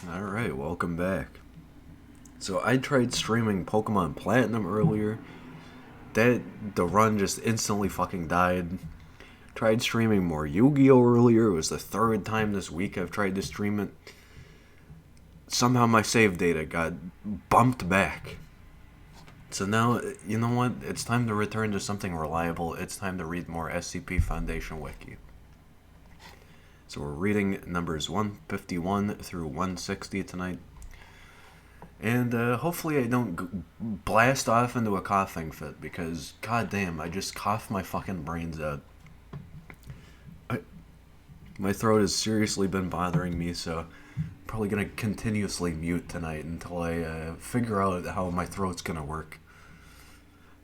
Alright, welcome back. So I tried streaming Pokemon Platinum earlier. The run just instantly fucking died. Tried streaming more Yu-Gi-Oh! Earlier. It was the third time this week I've tried to stream it. Somehow my save data got bumped back. So now, you know what? It's time to return to something reliable. It's time to read more SCP Foundation Wiki. So we're reading numbers 151 through 160 tonight. And hopefully I don't blast off into a coughing fit, because goddamn, I just coughed my fucking brains out. My throat has seriously been bothering me, so I'm probably going to continuously mute tonight until I figure out how my throat's going to work.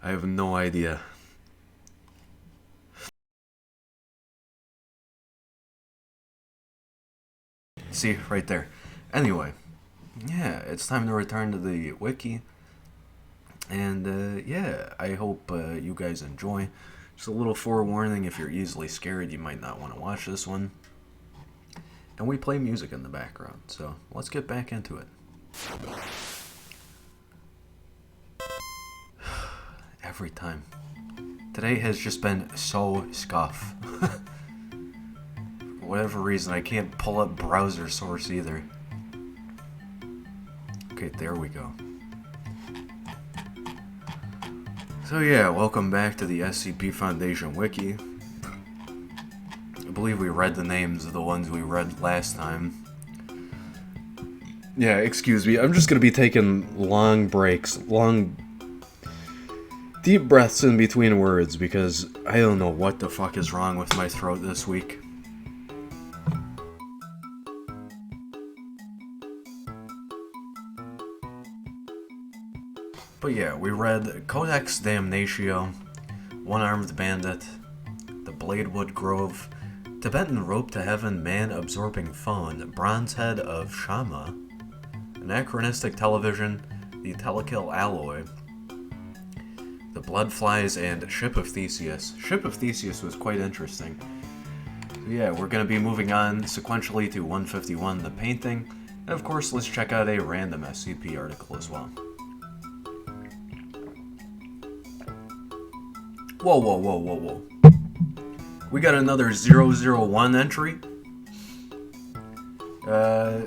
I have no idea. See, right there. Anyway, yeah, it's time to return to the wiki. And yeah, I hope you guys enjoy. Just a little forewarning, if you're easily scared, you might not want to watch this one. And we play music in the background, so let's get back into it. Every time. Today has just been so scuff. For whatever reason, I can't pull up browser source either. Okay, there we go. So yeah, welcome back to the SCP Foundation Wiki. I believe we read the names of the ones we read last time. Yeah, excuse me, I'm just gonna be taking long breaks, deep breaths in between words, because I don't know what the fuck is wrong with my throat this week. But yeah, we read Codex Damnatio, One-Armed Bandit, The Bladewood Grove, Tibetan Rope to Heaven Man-Absorbing Phone, Bronze Head of Shama, Anachronistic Television, The Telekill Alloy, The Bloodflies, and Ship of Theseus. Ship of Theseus was quite interesting. So yeah, we're going to be moving on sequentially to 151, the painting, and of course let's check out a random SCP article as well. Whoa, whoa, whoa, whoa, whoa. We got another 001 entry.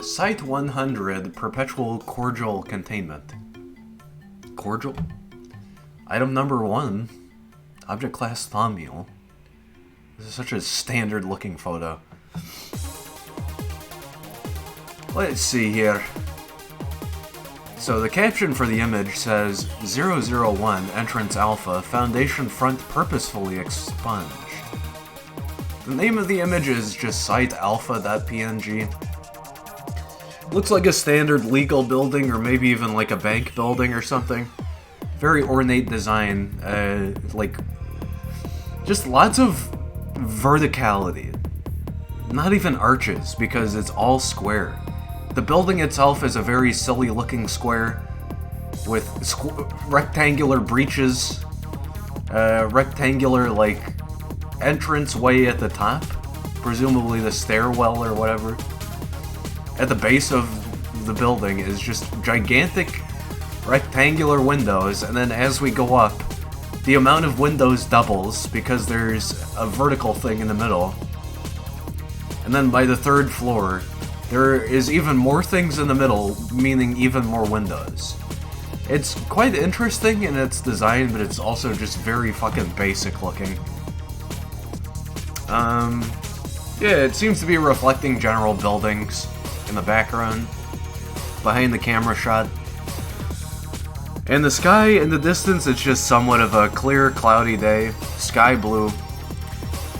Site 100, Perpetual Cordial Containment. Cordial? Item number 1, Object Class Thaumiel. This is such a standard looking photo. Let's see here. So the caption for the image says, 001 Entrance Alpha, Foundation Front Purposefully Expunged. The name of the image is just site alpha.png. Looks like a standard legal building, or maybe even like a bank building or something. Very ornate design, like, just lots of verticality. Not even arches, because it's all square. The building itself is a very silly looking square with rectangular breaches, rectangular like entrance way at the top, presumably the stairwell or whatever. At the base of the building is just gigantic rectangular windows, and then as we go up, the amount of windows doubles because there's a vertical thing in the middle. And then by the third floor, there is even more things in the middle, meaning even more windows. It's quite interesting in its design, but it's also just very fucking basic looking. Yeah, it seems to be reflecting general buildings in the background, behind the camera shot. And the sky in the distance, it's just somewhat of a clear, cloudy day, sky blue.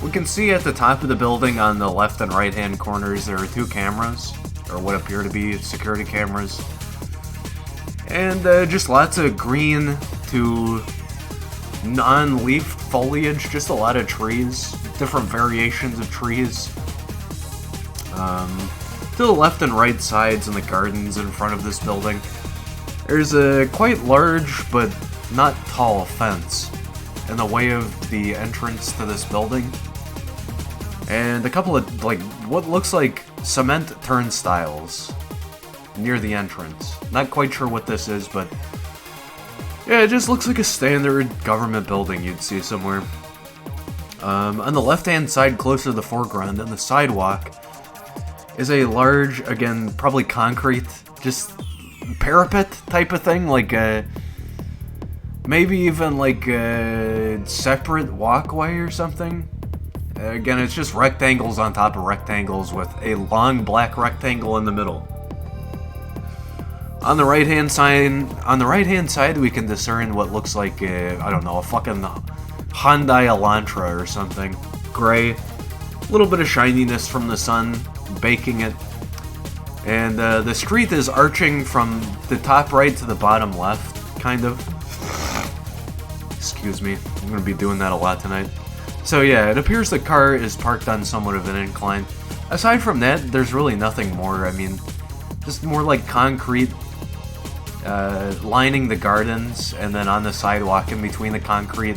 We can see at the top of the building on the left and right hand corners there are 2 cameras, or what appear to be security cameras. And just lots of green to non-leaf foliage, just a lot of trees, different variations of trees. To the left and right sides and the gardens in front of this building, there's a quite large but not tall fence in the way of the entrance to this building. And a couple of, like, what looks like cement turnstiles near the entrance. Not quite sure what this is, but yeah, it just looks like a standard government building you'd see somewhere. On the left-hand side, closer to the foreground, on the sidewalk, is a large, again, probably concrete, just parapet type of thing, like maybe even like a separate walkway or something. Again, it's just rectangles on top of rectangles with a long black rectangle in the middle. On the right-hand side, we can discern what looks like I don't know, a fucking Hyundai Elantra or something. Gray, a little bit of shininess from the sun, baking it. And the street is arching from the top right to the bottom left, kind of. Excuse me, I'm gonna be doing that a lot tonight. So yeah, it appears the car is parked on somewhat of an incline. Aside from that, there's really nothing more. I mean, just more like concrete lining the gardens, and then on the sidewalk in between the concrete,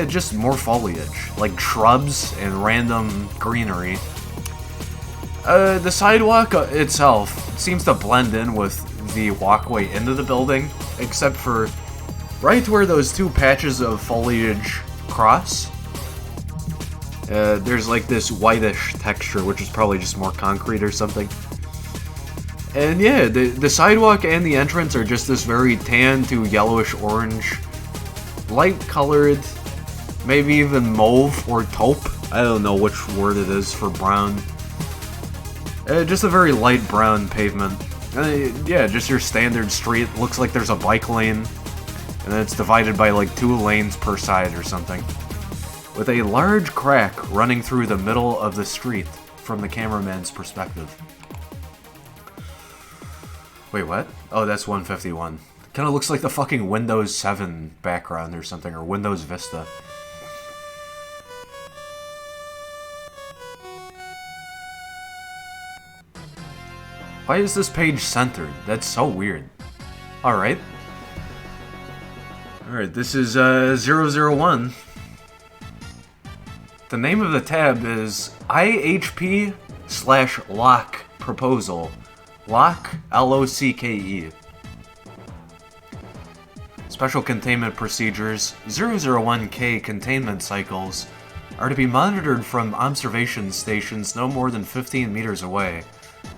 just more foliage, like shrubs and random greenery. The sidewalk itself seems to blend in with the walkway into the building, except for right where those two patches of foliage cross. There's like this whitish texture, which is probably just more concrete or something. And yeah, the sidewalk and the entrance are just this very tan to yellowish orange, light colored, maybe even mauve or taupe. I don't know which word it is for brown. Just a very light brown pavement. Yeah, just your standard street. Looks like there's a bike lane, and then it's divided by like 2 lanes per side or something, with a large crack running through the middle of the street from the cameraman's perspective. Wait, what? Oh, that's 151. Kinda looks like the fucking Windows 7 background or something, or Windows Vista. Why is this page centered? That's so weird. Alright. Alright, this is 001. The name of the tab is IHP/lock proposal. Lock, L-O-C-K-E. Special containment procedures. 001K containment cycles are to be monitored from observation stations no more than 15 meters away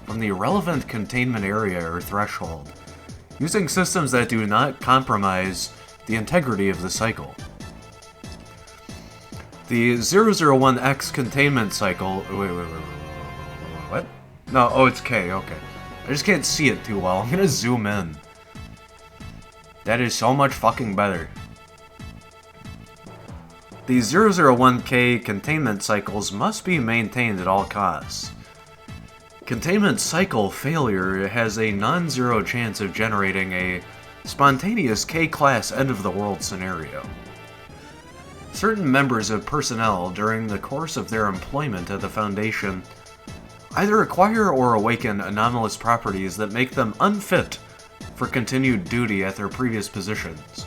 from the relevant containment area or threshold, using systems that do not compromise the integrity of the cycle. The 001X containment cycle... Wait. What? No, oh, it's K, okay. I just can't see it too well. I'm gonna zoom in. That is so much fucking better. The 001K containment cycles must be maintained at all costs. Containment cycle failure has a non-zero chance of generating a spontaneous K-class end-of-the-world scenario. Certain members of personnel during the course of their employment at the Foundation either acquire or awaken anomalous properties that make them unfit for continued duty at their previous positions.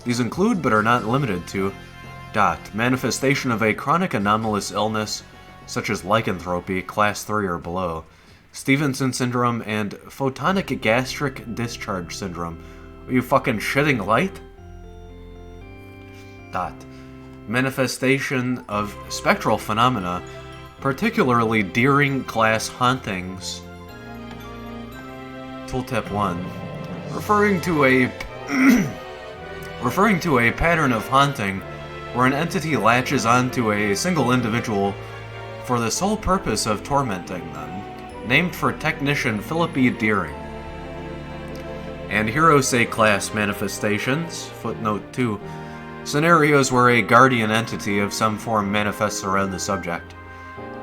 These include, but are not limited to, manifestation of a chronic anomalous illness, such as lycanthropy, class 3 or below, Stevenson syndrome, and photonic gastric discharge syndrome. Are you fucking shitting light? Manifestation of spectral phenomena, particularly Deering-class hauntings. Tooltip 1. Referring to a pattern of haunting where an entity latches onto a single individual for the sole purpose of tormenting them, named for technician Philip E. Deering. And Hirose class manifestations, footnote 2, scenarios where a guardian entity of some form manifests around the subject.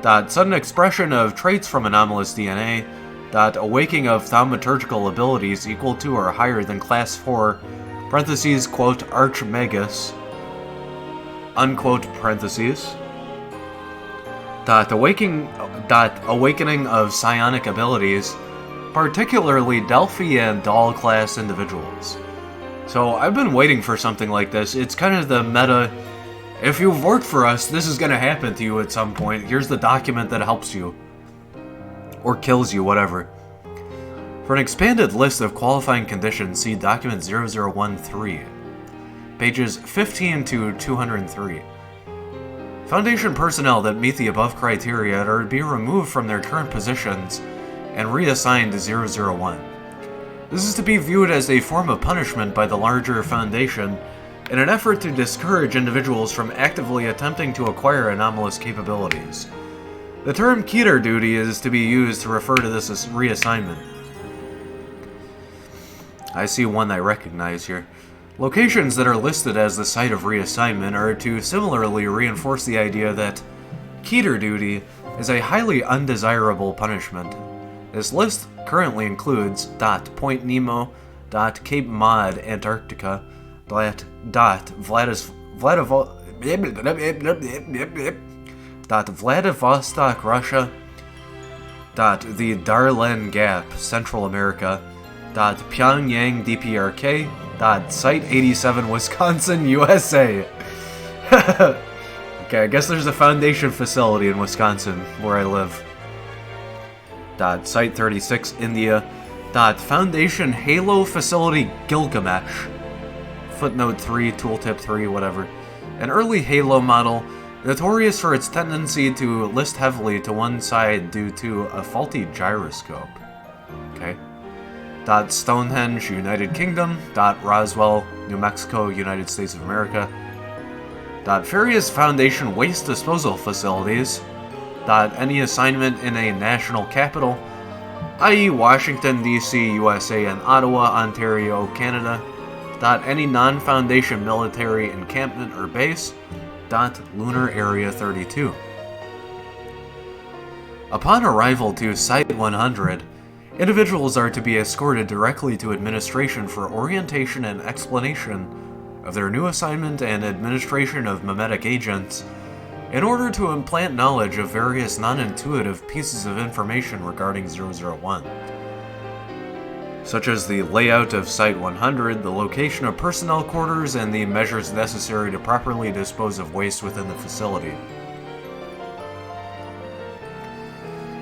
Sudden expression of traits from anomalous DNA. Awakening of thaumaturgical abilities equal to or higher than class 4, parentheses, quote, Archmagus, unquote, parentheses. Awakening of psionic abilities, particularly Delphi and Doll class individuals. So I've been waiting for something like this. It's kind of the meta, if you've worked for us, this is going to happen to you at some point. Here's the document that helps you. or kills you, whatever. For an expanded list of qualifying conditions, see document 0013, pages 15 to 203. Foundation personnel that meet the above criteria are to be removed from their current positions and reassigned to 001. This is to be viewed as a form of punishment by the larger Foundation in an effort to discourage individuals from actively attempting to acquire anomalous capabilities. The term Keter duty is to be used to refer to this as reassignment. I see one I recognize here. Locations that are listed as the site of reassignment are to similarly reinforce the idea that Keter duty is a highly undesirable punishment. This list currently includes Point Nemo, Cape Mod, Antarctica, Vladivostok, Russia, the Darlen Gap, Central America, Pyongyang, DPRK, Site 87, Wisconsin, USA. Okay, I guess there's a Foundation facility in Wisconsin, where I live. Site 36, India. Foundation Halo Facility, Gilgamesh. Footnote 3, Tooltip 3, whatever. An early Halo model, notorious for its tendency to list heavily to one side due to a faulty gyroscope. Okay. Stonehenge, United Kingdom. Roswell, New Mexico, United States of America. Various Foundation waste disposal facilities. Any assignment in a national capital, i.e. Washington, D.C., USA, and Ottawa, Ontario, Canada. Any non-Foundation military encampment or base. Lunar Area 32. Upon arrival to Site 100, individuals are to be escorted directly to administration for orientation and explanation of their new assignment and administration of memetic agents in order to implant knowledge of various non-intuitive pieces of information regarding 001, such as the layout of Site 100, the location of personnel quarters, and the measures necessary to properly dispose of waste within the facility.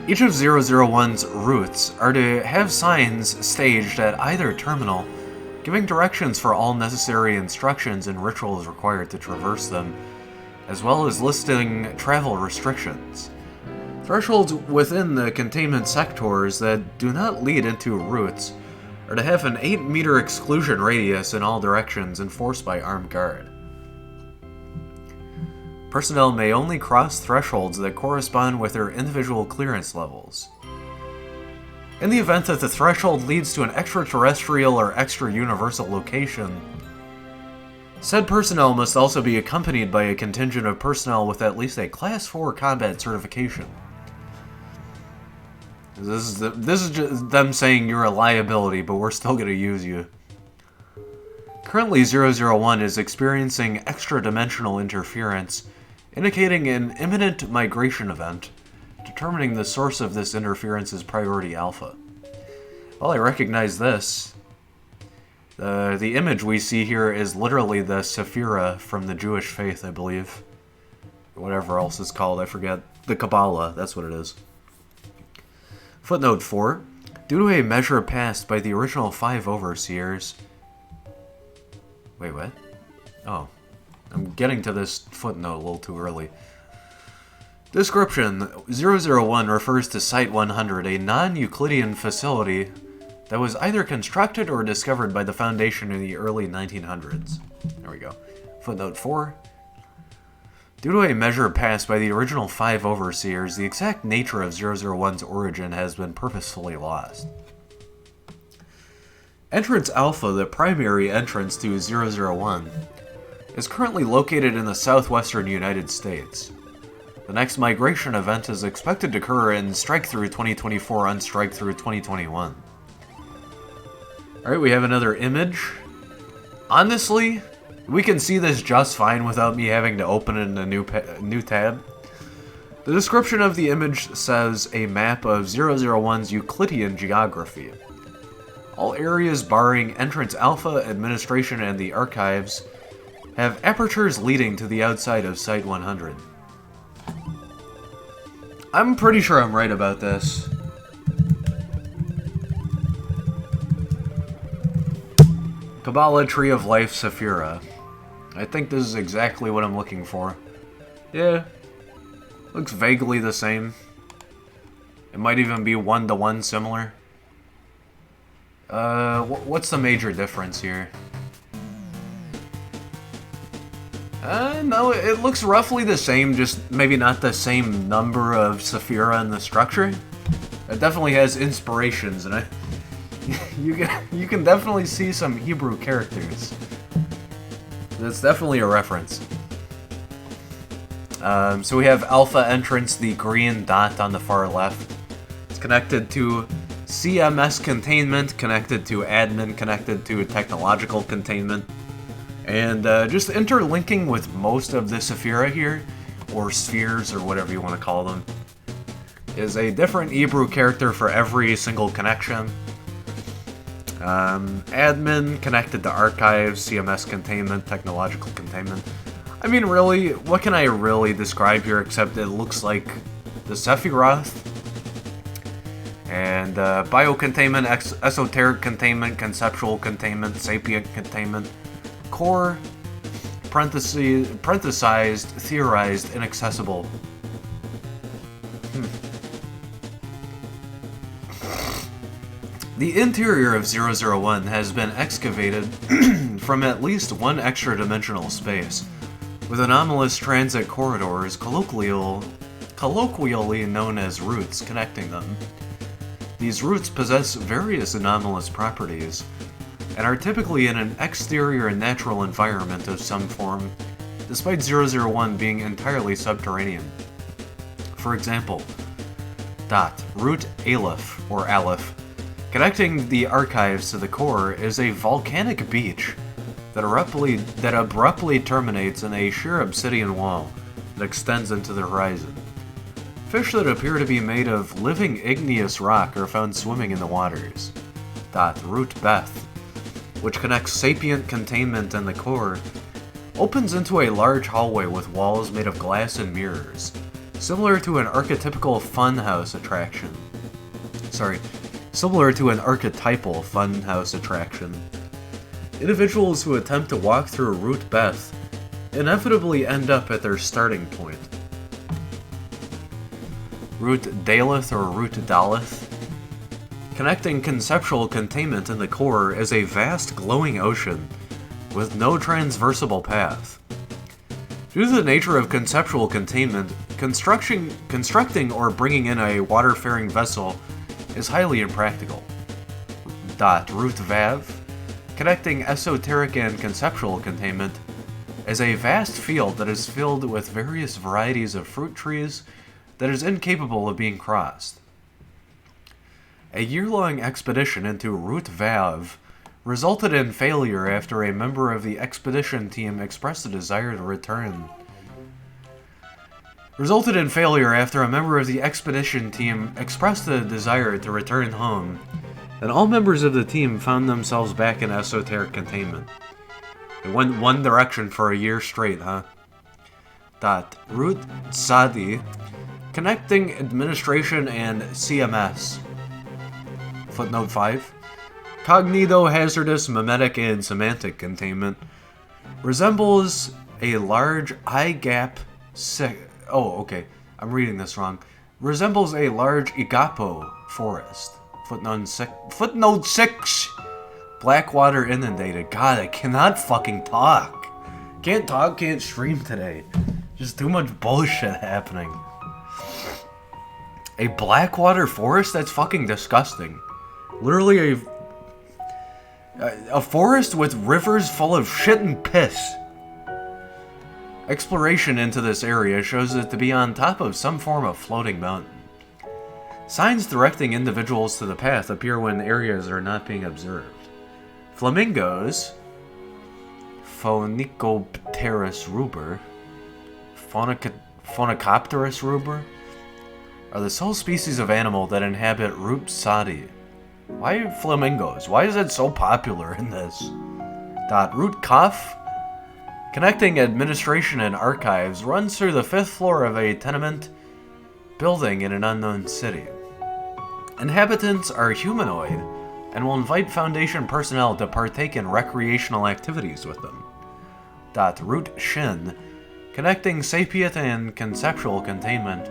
Each of 001's routes are to have signs staged at either terminal, giving directions for all necessary instructions and rituals required to traverse them, as well as listing travel restrictions. Thresholds within the containment sectors that do not lead into routes are to have an 8-meter exclusion radius in all directions enforced by armed guard. Personnel may only cross thresholds that correspond with their individual clearance levels. In the event that the threshold leads to an extraterrestrial or extra-universal location, said personnel must also be accompanied by a contingent of personnel with at least a Class 4 combat certification. This is just them saying you're a liability, but we're still going to use you. Currently, 001 is experiencing extra-dimensional interference, indicating an imminent migration event. Determining the source of this interference is Priority Alpha. Well, I recognize this. The image we see here is literally the Sephira from the Jewish faith, I believe. Whatever else it's called, I forget. The Kabbalah, that's what it is. Footnote 4. Due to a measure passed by the original 5 overseers... Wait, what? Oh. I'm getting to this footnote a little too early. Description. 001 refers to Site 100, a non-Euclidean facility that was either constructed or discovered by the Foundation in the early 1900s. There we go. Footnote 4. Due to a measure passed by the original 5 overseers, the exact nature of 001's origin has been purposefully lost. Entrance Alpha, the primary entrance to 001, is currently located in the southwestern United States. The next migration event is expected to occur in Strike-Through 2024 on Strike-Through 2021. Alright, we have another image. Honestly, we can see this just fine without me having to open it in a new tab. The description of the image says a map of 001's Euclidean geography. All areas barring Entrance Alpha, Administration, and the Archives have apertures leading to the outside of Site 100. I'm pretty sure I'm right about this. Kabbalah Tree of Life Saphira. I think this is exactly what I'm looking for. Yeah. Looks vaguely the same. It might even be one-to-one similar. What's the major difference here? No, it looks roughly the same, just maybe not the same number of Saphira in the structure. It definitely has inspirations, and you can definitely see some Hebrew characters. That's definitely a reference. So we have Alpha Entrance, the green dot on the far left. It's connected to CMS containment, connected to admin, connected to technological containment. And just interlinking with most of the Saphira here, or spheres, or whatever you want to call them, is a different Hebrew character for every single connection. Admin, connected to archives, CMS containment, technological containment. I mean, really, what can I really describe here except it looks like the Sephiroth? And biocontainment, esoteric containment, conceptual containment, sapient containment, core, parenthesized, theorized, inaccessible. The interior of 001 has been excavated from at least one extra-dimensional space, with anomalous transit corridors, colloquially known as routes, connecting them. These routes possess various anomalous properties, and are typically in an exterior and natural environment of some form, despite 001 being entirely subterranean. For example, Route Aleph, or Aleph, connecting the archives to the core, is a volcanic beach that abruptly terminates in a sheer obsidian wall that extends into the horizon. Fish that appear to be made of living igneous rock are found swimming in the waters. Route Beth, which connects sapient containment and the core, opens into a large hallway with walls made of glass and mirrors, similar to an archetypical funhouse attraction. Similar to an archetypal funhouse attraction. Individuals who attempt to walk through Route Beth inevitably end up at their starting point. Route Daleth or Route Daleth, connecting conceptual containment in the core, is a vast glowing ocean with no transversable path. Due to the nature of conceptual containment, constructing or bringing in a water-faring vessel is highly impractical. Route Vav, connecting esoteric and conceptual containment, is a vast field that is filled with various varieties of fruit trees that is incapable of being crossed. A year-long expedition into Route Vav resulted in failure after a member of the expedition team expressed a desire to return. Home, and all members of the team found themselves back in esoteric containment. It went one direction for a year straight, huh? Route Sadi, connecting administration and CMS. Footnote 5. Cognito-hazardous, mimetic, and semantic containment resembles a large resembles a large Igapo forest. Footnote 6. Blackwater inundated. God, I cannot fucking talk. Can't talk, can't stream today. Just too much bullshit happening. A Blackwater forest? That's fucking disgusting. Literally a forest with rivers full of shit and piss. Exploration into this area shows it to be on top of some form of floating mountain. Signs directing individuals to the path appear when areas are not being observed. Flamingos, Phoenicopterus ruber, Phoenicopterus ruber, are the sole species of animal that inhabit Route Sadi. Why flamingos? Why is it so popular in this? Route Kaf, connecting administration and archives, runs through the 5th floor of a tenement building in an unknown city. Inhabitants are humanoid, and will invite Foundation personnel to partake in recreational activities with them. Root Shin, connecting sapient and conceptual containment,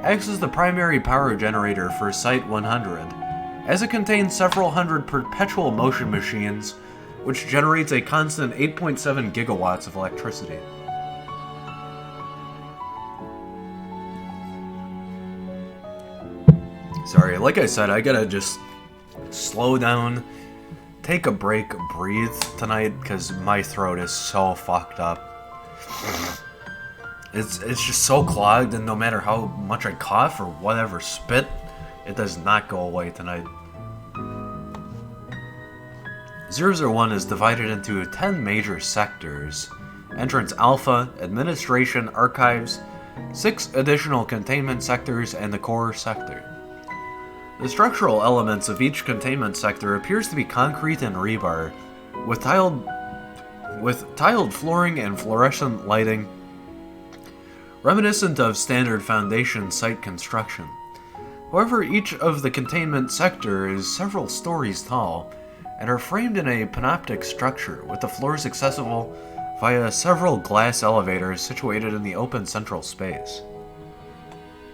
acts as the primary power generator for Site-100, as it contains several hundred perpetual motion machines, which generates a constant 8.7 gigawatts of electricity. Sorry, like I said, I gotta just slow down, take a break, breathe tonight, because my throat is so fucked up. It's just so clogged, and no matter how much I cough or whatever spit, it does not go away tonight. 001 is divided into 10 major sectors: Entrance Alpha, Administration, Archives, 6 additional containment sectors, and the core sector. The structural elements of each containment sector appears to be concrete and rebar, with tiled flooring and fluorescent lighting, reminiscent of standard Foundation site construction. However, each of the containment sector is several stories tall, and are framed in a panoptic structure, with the floors accessible via several glass elevators situated in the open central space.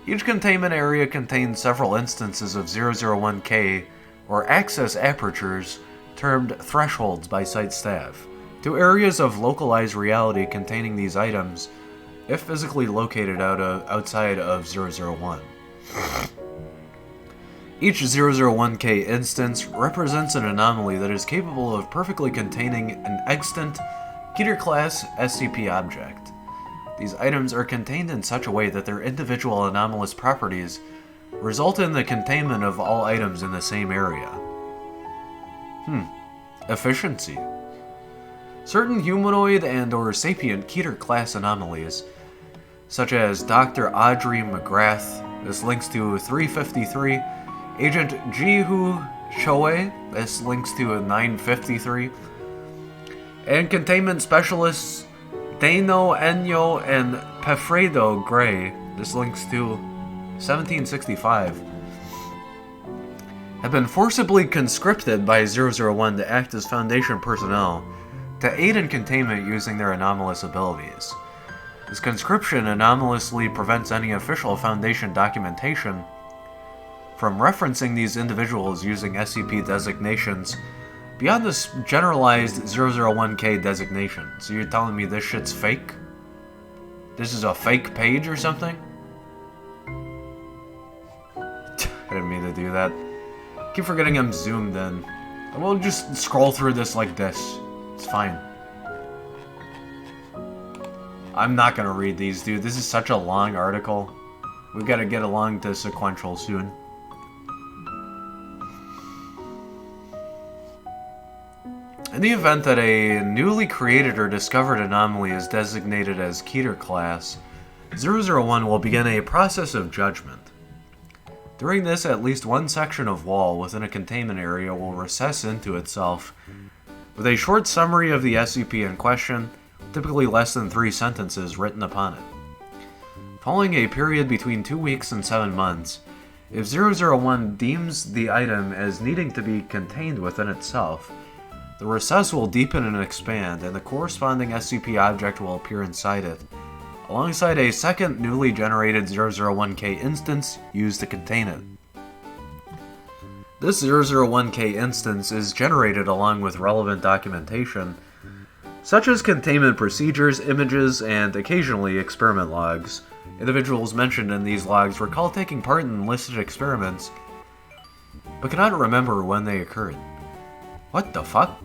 Each containment area contains several instances of 001K, or access apertures, termed thresholds by site staff, to areas of localized reality containing these items, if physically located outside of 001. Each 001K instance represents an anomaly that is capable of perfectly containing an extant Keter-class SCP object. These items are contained in such a way that their individual anomalous properties result in the containment of all items in the same area. Efficiency. Certain humanoid and/or sapient Keter-class anomalies, such as Dr. Audrey McGrath, this links to 353, Agent Jihu Choe, this links to 953, and containment specialists Dano Enyo and Pefredo Gray, this links to 1765, have been forcibly conscripted by 001 to act as Foundation personnel to aid in containment using their anomalous abilities. This conscription anomalously prevents any official Foundation documentation from referencing these individuals using SCP designations beyond this generalized 001K designation. So you're telling me this shit's fake? This is a fake page or something? I didn't mean to do that. Keep forgetting I'm zoomed in. We'll just scroll through this like this. It's fine. I'm not gonna read these, dude. This is such a long article. We've got to get along to sequential soon. In the event that a newly created or discovered anomaly is designated as Keter class, 001 will begin a process of judgment. During this, at least one section of wall within a containment area will recess into itself, with a short summary of the SCP in question, typically less than 3 sentences, written upon it. Following a period between 2 weeks and 7 months, if 001 deems the item as needing to be contained within itself, the recess will deepen and expand, and the corresponding SCP object will appear inside it, alongside a second newly generated 001K instance used to contain it. This 001K instance is generated along with relevant documentation, such as containment procedures, images, and occasionally experiment logs. Individuals mentioned in these logs recall taking part in listed experiments, but cannot remember when they occurred. What the fuck?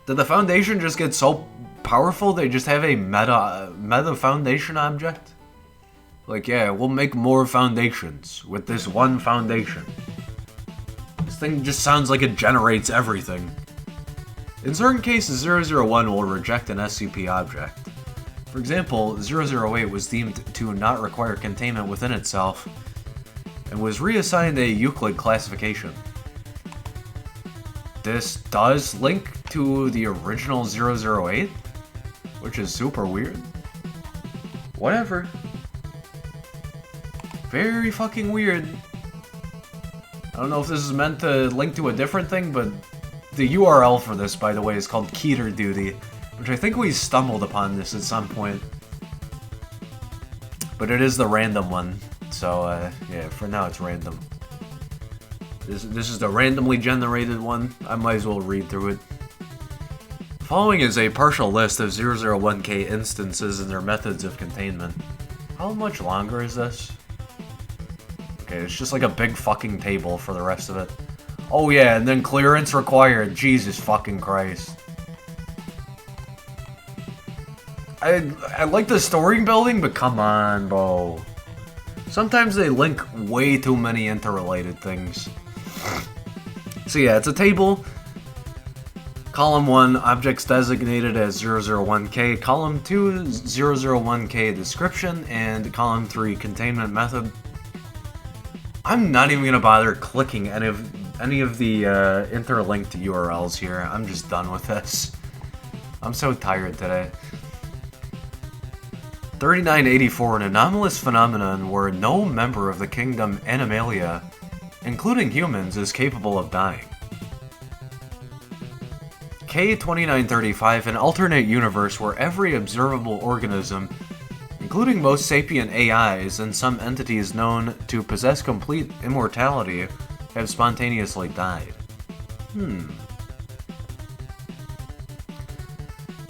Did the Foundation just get so powerful they just have a meta Foundation object? Like, yeah, we'll make more Foundations with this one Foundation. This thing just sounds like it generates everything. In certain cases, 001 will reject an SCP object. For example, 008 was deemed to not require containment within itself, and was reassigned a Euclid classification. This does link to the original 008, which is super weird. Whatever. Very fucking weird. I don't know if this is meant to link to a different thing, but the URL for this, by the way, is called Keter Duty, which I think we stumbled upon this at some point. But it is the random one, so yeah, for now it's random. This is the randomly generated one. I might as well read through it. Following is a partial list of 001K instances and their methods of containment. How much longer is this? Okay, it's just like a big fucking table for the rest of it. Oh yeah, and then clearance required. Jesus fucking Christ. I like the story building, but come on, bro. Sometimes they link way too many interrelated things. So yeah, it's a table. Column 1, objects designated as 001K. Column 2, 001K description. And column 3, containment method. I'm not even gonna bother clicking any of the interlinked URLs here. I'm just done with this. I'm so tired today. 3984, an anomalous phenomenon where no member of the kingdom Animalia, including humans, is capable of dying. K2935, an alternate universe where every observable organism, including most sapient AIs and some entities known to possess complete immortality, have spontaneously died.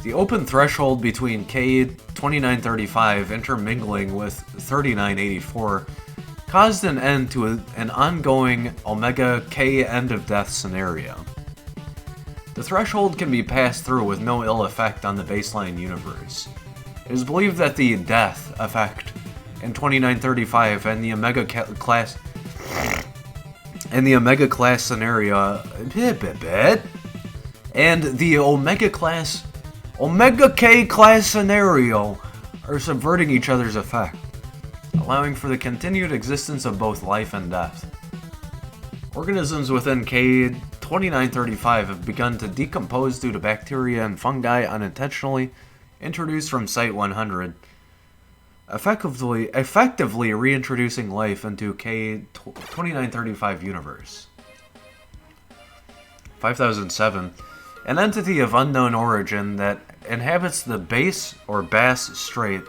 The open threshold between K2935 intermingling with 3984 caused an end to an ongoing Omega K end of death scenario. The threshold can be passed through with no ill effect on the baseline universe. It is believed that the death effect in 2935 and the Omega class scenario and the Omega K class scenario are subverting each other's effect, allowing for the continued existence of both life and death. Organisms within K2935 have begun to decompose due to bacteria and fungi unintentionally introduced from Site-100, effectively reintroducing life into K2935 universe. 5007. An entity of unknown origin that inhabits the Bass or Bass Strait,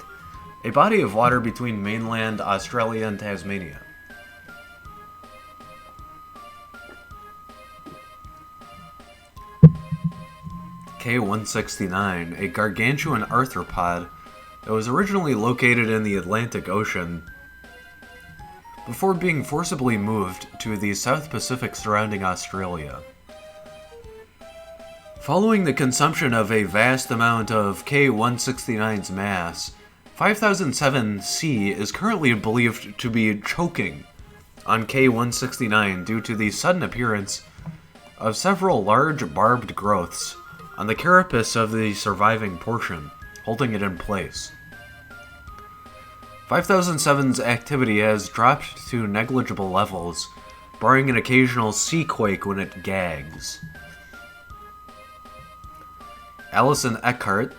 a body of water between mainland Australia and Tasmania. K169, a gargantuan arthropod that was originally located in the Atlantic Ocean before being forcibly moved to the South Pacific surrounding Australia. Following the consumption of a vast amount of K169's mass, 5007C is currently believed to be choking on K169 due to the sudden appearance of several large barbed growths on the carapace of the surviving portion, holding it in place. 5007's activity has dropped to negligible levels, barring an occasional sea quake when it gags. Alison Eckhart,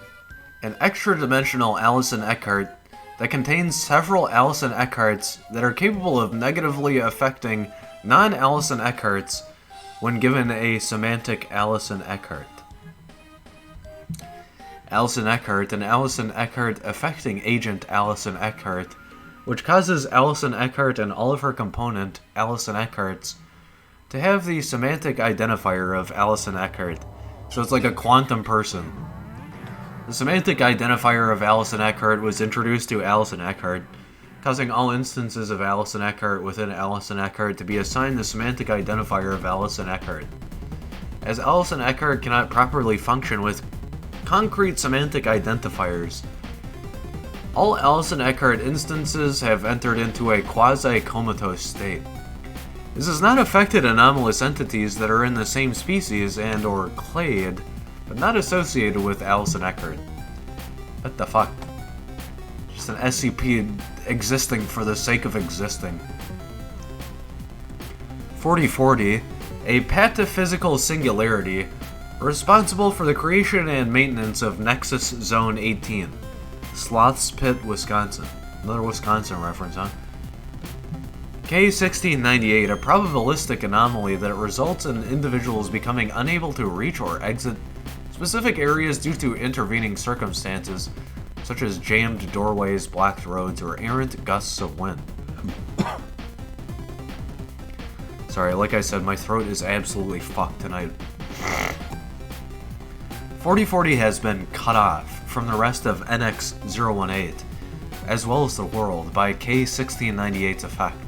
an extra-dimensional Alison Eckhart that contains several Alison Eckharts that are capable of negatively affecting non-Alison Eckharts when given a semantic Alison Eckhart. Alison Eckhart, an Alison Eckhart affecting agent Alison Eckhart, which causes Alison Eckhart and all of her component Alison Eckharts to have the semantic identifier of Alison Eckhart. So it's like a quantum person. The semantic identifier of Alison Eckhart was introduced to Alison Eckhart, causing all instances of Alison Eckhart within Alison Eckhart to be assigned the semantic identifier of Alison Eckhart. As Alison Eckhart cannot properly function with concrete semantic identifiers, all Alison Eckhart instances have entered into a quasi-comatose state. This has not affected anomalous entities that are in the same species and or clade, but not associated with Alison Eckhart. What the fuck? Just an SCP existing for the sake of existing. 4040, a pataphysical singularity responsible for the creation and maintenance of Nexus Zone 18, Sloth's Pit, Wisconsin. Another Wisconsin reference, huh? K-1698, a probabilistic anomaly that results in individuals becoming unable to reach or exit specific areas due to intervening circumstances, such as jammed doorways, blocked roads, or errant gusts of wind. Sorry, like I said, my throat is absolutely fucked tonight. 4040 has been cut off from the rest of NX-018, as well as the world, by K-1698's effect.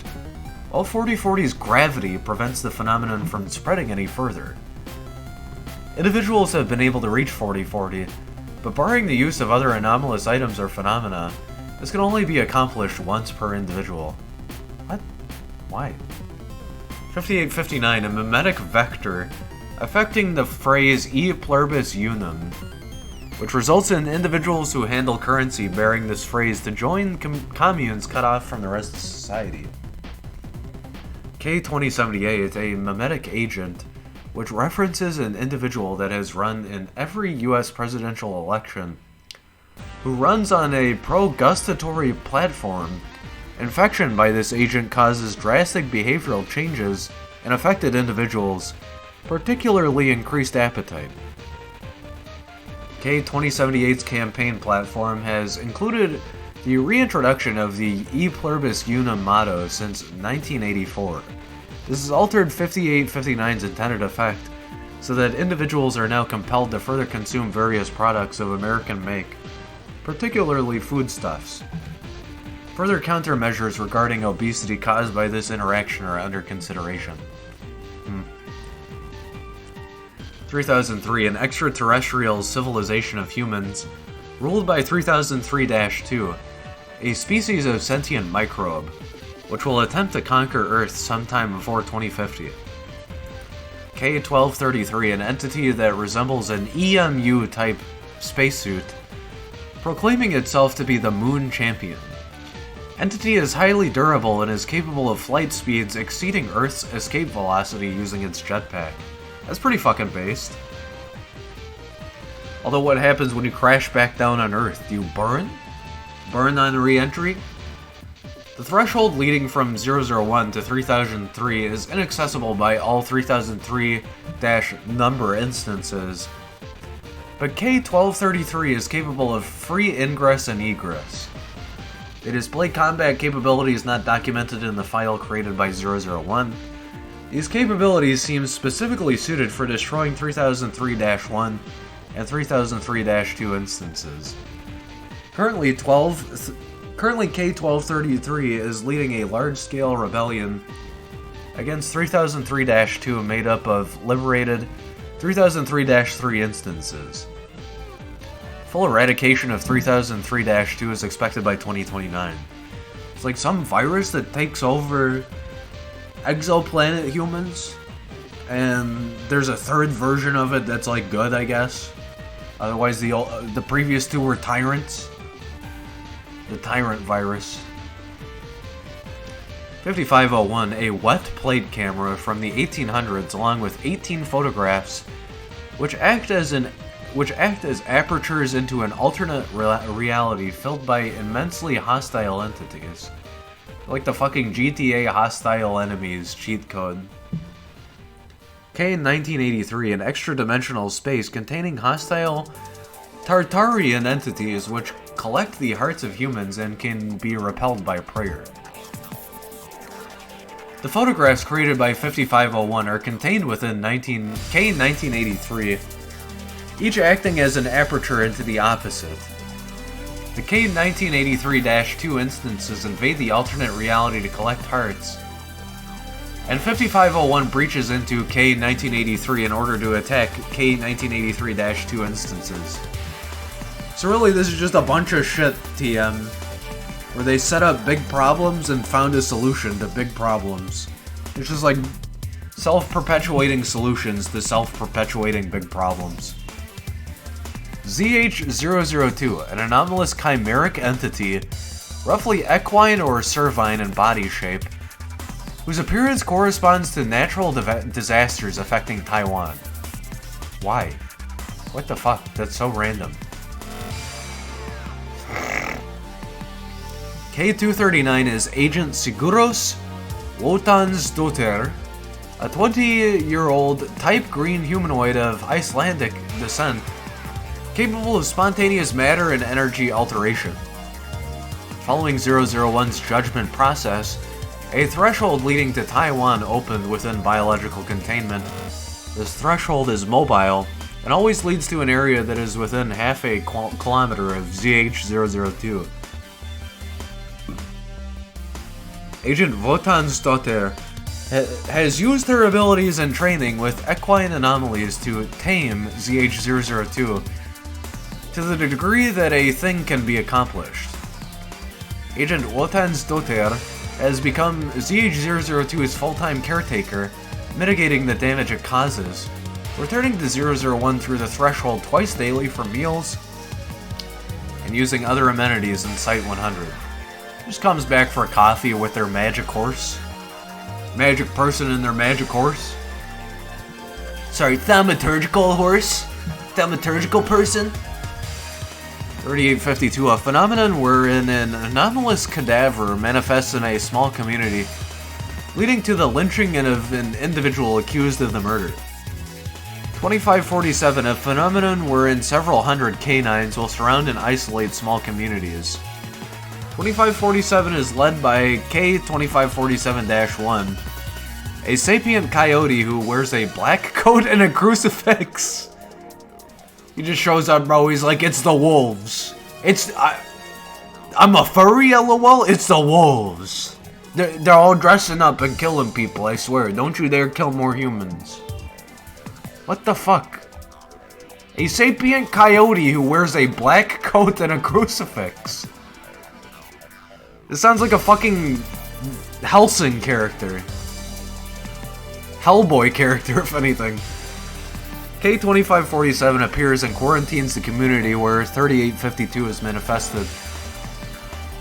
While 4040's gravity prevents the phenomenon from spreading any further. Individuals have been able to reach 4040, but barring the use of other anomalous items or phenomena, this can only be accomplished once per individual. What? Why? 5859, a mimetic vector affecting the phrase e pluribus unum, which results in individuals who handle currency bearing this phrase to join communes cut off from the rest of society. K-2078, a mimetic agent, which references an individual that has run in every US presidential election, who runs on a pro-gustatory platform. Infection by this agent causes drastic behavioral changes in affected individuals, particularly increased appetite. K-2078's campaign platform has included the reintroduction of the E Pluribus Unum motto since 1984. This has altered 5859's intended effect, so that individuals are now compelled to further consume various products of American make, particularly foodstuffs. Further countermeasures regarding obesity caused by this interaction are under consideration. 3003, an extraterrestrial civilization of humans, ruled by 3003-2, a species of sentient microbe, which will attempt to conquer Earth sometime before 2050. K-1233, an entity that resembles an EMU-type spacesuit, proclaiming itself to be the Moon Champion. Entity is highly durable and is capable of flight speeds exceeding Earth's escape velocity using its jetpack. That's pretty fucking based. Although what happens when you crash back down on Earth? Do you burn? Burn on re-entry? The threshold leading from 001 to 3003 is inaccessible by all 3003-number instances, but K-1233 is capable of free ingress and egress. The display combat capabilities not documented in the file created by 001. These capabilities seem specifically suited for destroying 3003-1 and 3003-2 instances. Currently K-1233 is leading a large-scale rebellion against 3003-2 made up of liberated 3003-3 instances. Full eradication of 3003-2 is expected by 2029. It's like some virus that takes over exoplanet humans, and there's a third version of it that's like good, I guess. Otherwise, the previous two were tyrants. The tyrant virus. 5501, a wet plate camera from the 1800s, along with 18 photographs, which act as apertures into an alternate reality filled by immensely hostile entities. Like the fucking GTA hostile enemies cheat code. K-1983, an extra-dimensional space containing hostile Tartarian entities which collect the hearts of humans and can be repelled by prayer. The photographs created by 5501 are contained within K-1983, each acting as an aperture into the opposite. The K-1983-2 instances invade the alternate reality to collect hearts, and 5501 breaches into K-1983 in order to attack K-1983-2 instances. So really, this is just a bunch of shit, TM, where they set up big problems and found a solution to big problems. It's just like self-perpetuating solutions to self-perpetuating big problems. ZH-002, an anomalous chimeric entity, roughly equine or cervine in body shape, whose appearance corresponds to natural disasters affecting Taiwan. Why? What the fuck? That's so random. K-239 is Agent Seguros Wotan's daughter, a 20-year-old type green humanoid of Icelandic descent, capable of spontaneous matter and energy alteration. Following 001's judgment process, a threshold leading to Taiwan opened within biological containment. This threshold is mobile and always leads to an area that is within half a kilometer of ZH-002. Agent Wotan's daughter has used her abilities and training with equine anomalies to tame ZH-002 to the degree that a thing can be accomplished. Agent Wotan's daughter has become ZH-002's full-time caretaker, mitigating the damage it causes, returning to 001 through the threshold twice daily for meals, and using other amenities in Site-100. Just comes back for a coffee with their magic horse. Magic person and their magic horse. Sorry, thaumaturgical horse? Thaumaturgical person? 3852, a phenomenon wherein an anomalous cadaver manifests in a small community, leading to the lynching of an individual accused of the murder. 2547, a phenomenon wherein several hundred canines will surround and isolate small communities. 2547 is led by K-2547-1, a sapient coyote who wears a black coat and a crucifix. He just shows up, bro. He's like, it's the wolves. I'm a furry, lol. It's the wolves. They're all dressing up and killing people, I swear. Don't you dare kill more humans. What the fuck? A sapient coyote who wears a black coat and a crucifix. This sounds like a fucking Helsing character. Hellboy character, if anything. K-2547 appears and quarantines the community where 3852 is manifested.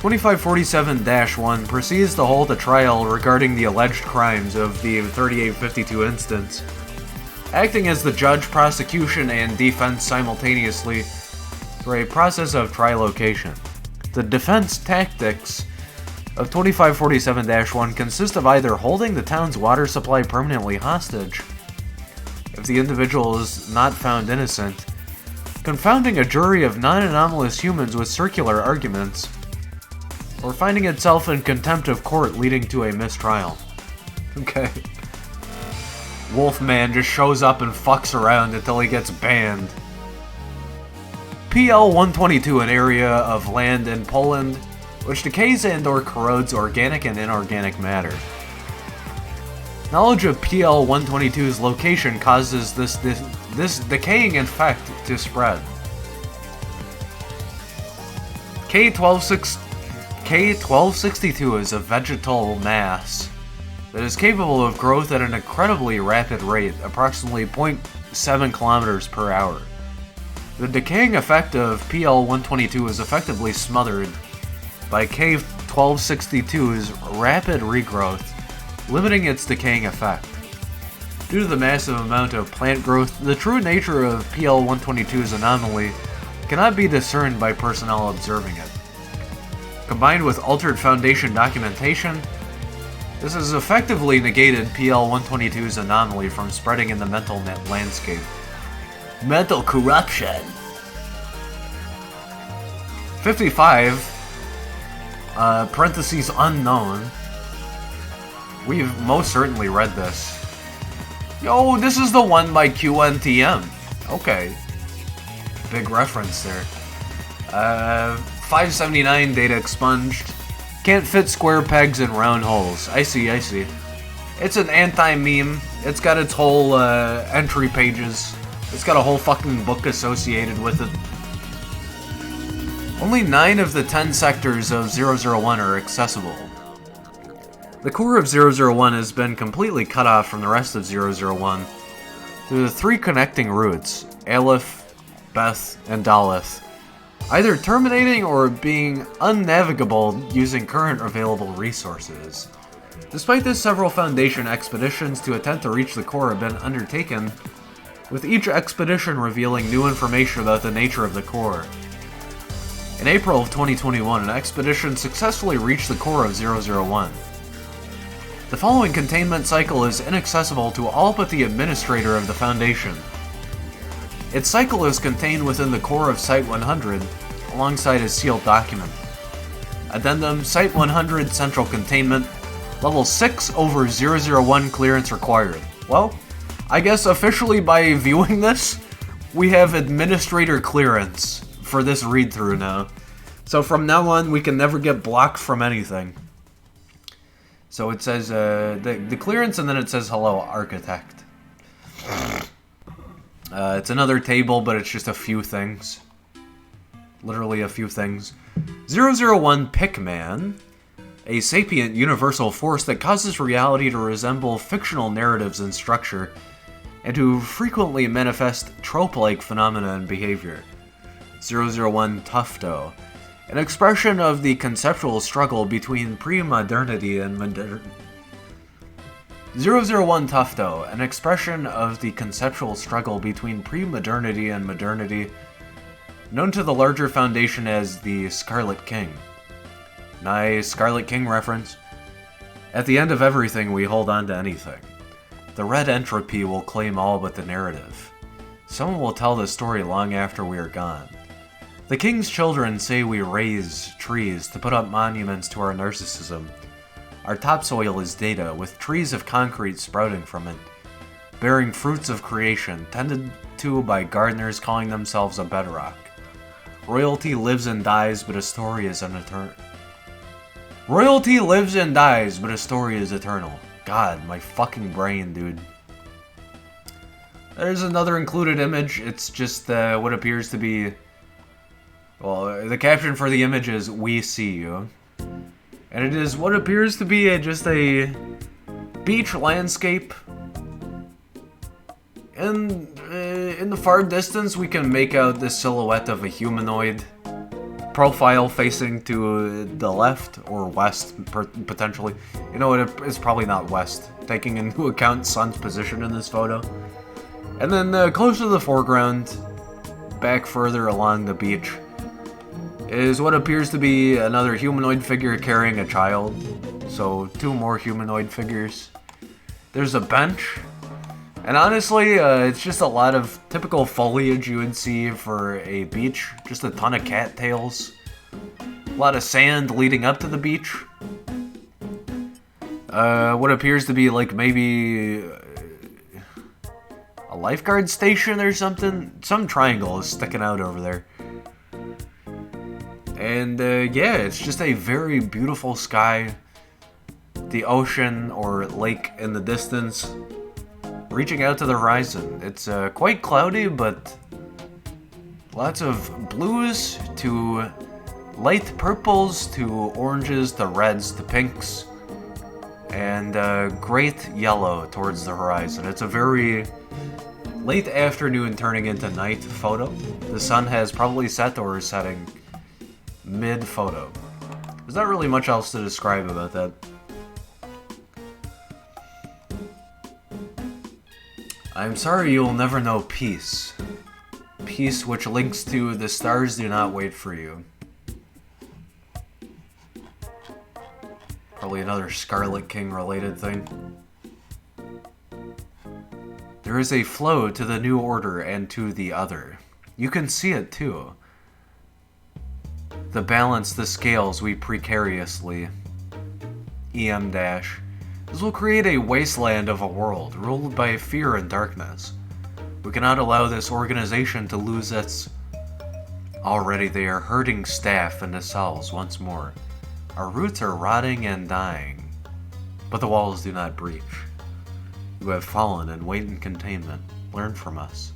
2547-1 proceeds to hold a trial regarding the alleged crimes of the 3852 instance, acting as the judge, prosecution, and defense simultaneously for a process of trilocation. The defense tactics of 2547-1 consist of either holding the town's water supply permanently hostage, if the individual is not found innocent, confounding a jury of non-anomalous humans with circular arguments, or finding itself in contempt of court leading to a mistrial. Okay. Wolfman just shows up and fucks around until he gets banned. PL-122, an area of land in Poland which decays and/or corrodes organic and inorganic matter. Knowledge of PL-122's location causes this decaying effect to spread. K-1262 is a vegetal mass that is capable of growth at an incredibly rapid rate, approximately 0.7 kilometers per hour. The decaying effect of PL-122 is effectively smothered by K-1262's rapid regrowth, limiting its decaying effect. Due to the massive amount of plant growth, the true nature of PL-122's anomaly cannot be discerned by personnel observing it. Combined with altered Foundation documentation, this has effectively negated PL-122's anomaly from spreading in the mental net landscape. Mental corruption. 55, parentheses unknown. We've most certainly read this. Yo, this is the one by QNTM. Okay. Big reference there. 579 data expunged. Can't fit square pegs in round holes. I see. It's an anti-meme. It's got its whole entry pages. It's got a whole fucking book associated with it. Only 9 of the 10 sectors of 001 are accessible. The core of 001 has been completely cut off from the rest of 001 through the 3 connecting routes, Aleph, Beth, and Daleth, either terminating or being unnavigable using current available resources. Despite this, several Foundation expeditions to attempt to reach the core have been undertaken, with each expedition revealing new information about the nature of the core. In April of 2021, an expedition successfully reached the core of 001. The following containment cycle is inaccessible to all but the administrator of the Foundation. Its cycle is contained within the core of Site-100, alongside a sealed document. Addendum: Site-100 Central Containment, Level 6 over 001 clearance required. Well, I guess officially by viewing this, we have administrator clearance for this read-through now. So from now on, we can never get blocked from anything. So it says, the clearance, and then it says, hello, architect. It's another table, but it's just a few things. Literally a few things. 001 Pickman, a sapient universal force that causes reality to resemble fictional narratives in structure, and to frequently manifest trope-like phenomena and behavior. 001 Tufto, an expression of the conceptual struggle between pre-modernity and modern. 001 Tufto, an expression of the conceptual struggle between pre-modernity and modernity, known to the larger Foundation as the Scarlet King. Nice Scarlet King reference. At the end of everything, we hold on to anything. The red entropy will claim all but the narrative. Someone will tell the story long after we are gone. The King's children say we raise trees to put up monuments to our narcissism. Our topsoil is data, with trees of concrete sprouting from it, bearing fruits of creation, tended to by gardeners calling themselves a bedrock. Royalty lives and dies, but a story is eternal. Royalty lives and dies, but a story is eternal. God, my fucking brain, dude. There's another included image. It's just what appears to be... Well, the caption for the image is, "We see you." And it is what appears to be just a beach landscape. And in the far distance, we can make out the silhouette of a humanoid. Profile facing to the left, or west, potentially. You know, it's probably not west, taking into account sun's position in this photo. And then close to the foreground, back further along the beach, is what appears to be another humanoid figure carrying a child. So, two more humanoid figures. There's a bench. And honestly, it's just a lot of typical foliage you would see for a beach. Just a ton of cattails. A lot of sand leading up to the beach. What appears to be like maybe a lifeguard station or something. Some triangle is sticking out over there. And yeah, it's just a very beautiful sky. The ocean or lake in the distance, reaching out to the horizon. It's quite cloudy, but lots of blues to light purples to oranges to reds to pinks, and great yellow towards the horizon. It's a very late afternoon turning into night photo. The sun has probably set or is setting mid-photo. There's not really much else to describe about that. I'm sorry you'll never know peace. Peace which links to the stars do not wait for you. Probably another Scarlet King related thing. There is a flow to the new order and to the other. You can see it too. The balance, the scales we precariously EM dash. This will create a wasteland of a world ruled by fear and darkness. We cannot allow this organization to lose its... Already they are herding staff into cells once more. Our roots are rotting and dying. But the walls do not breach. You have fallen and wait in containment. Learn from us.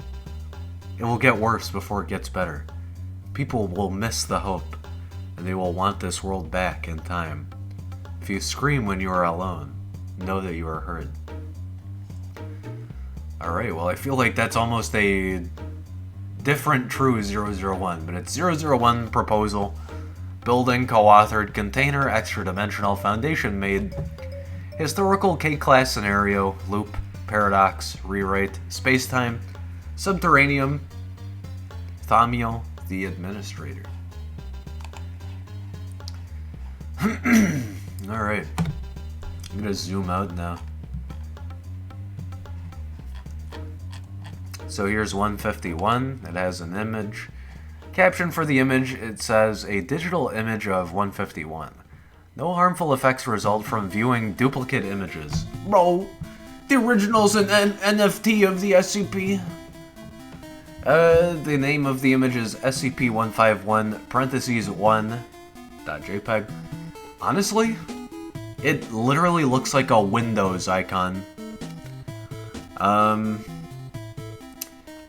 It will get worse before it gets better. People will miss the hope, and they will want this world back in time. If you scream when you are alone, know that you are heard. Alright, well I feel like that's almost a different true 001, but it's 001 proposal, building, co-authored, container, extra-dimensional, foundation-made, historical K-class scenario, loop, paradox, rewrite, space-time, subterranean, Thamiel, the administrator. Alright. I'm gonna zoom out now. So here's 151. It has an image. Caption for the image, it says, a digital image of 151. No harmful effects result from viewing duplicate images. Bro, the original's an NFT of the SCP. The name of the image is SCP-151, parentheses 1.jpg. Honestly, it literally looks like a Windows icon.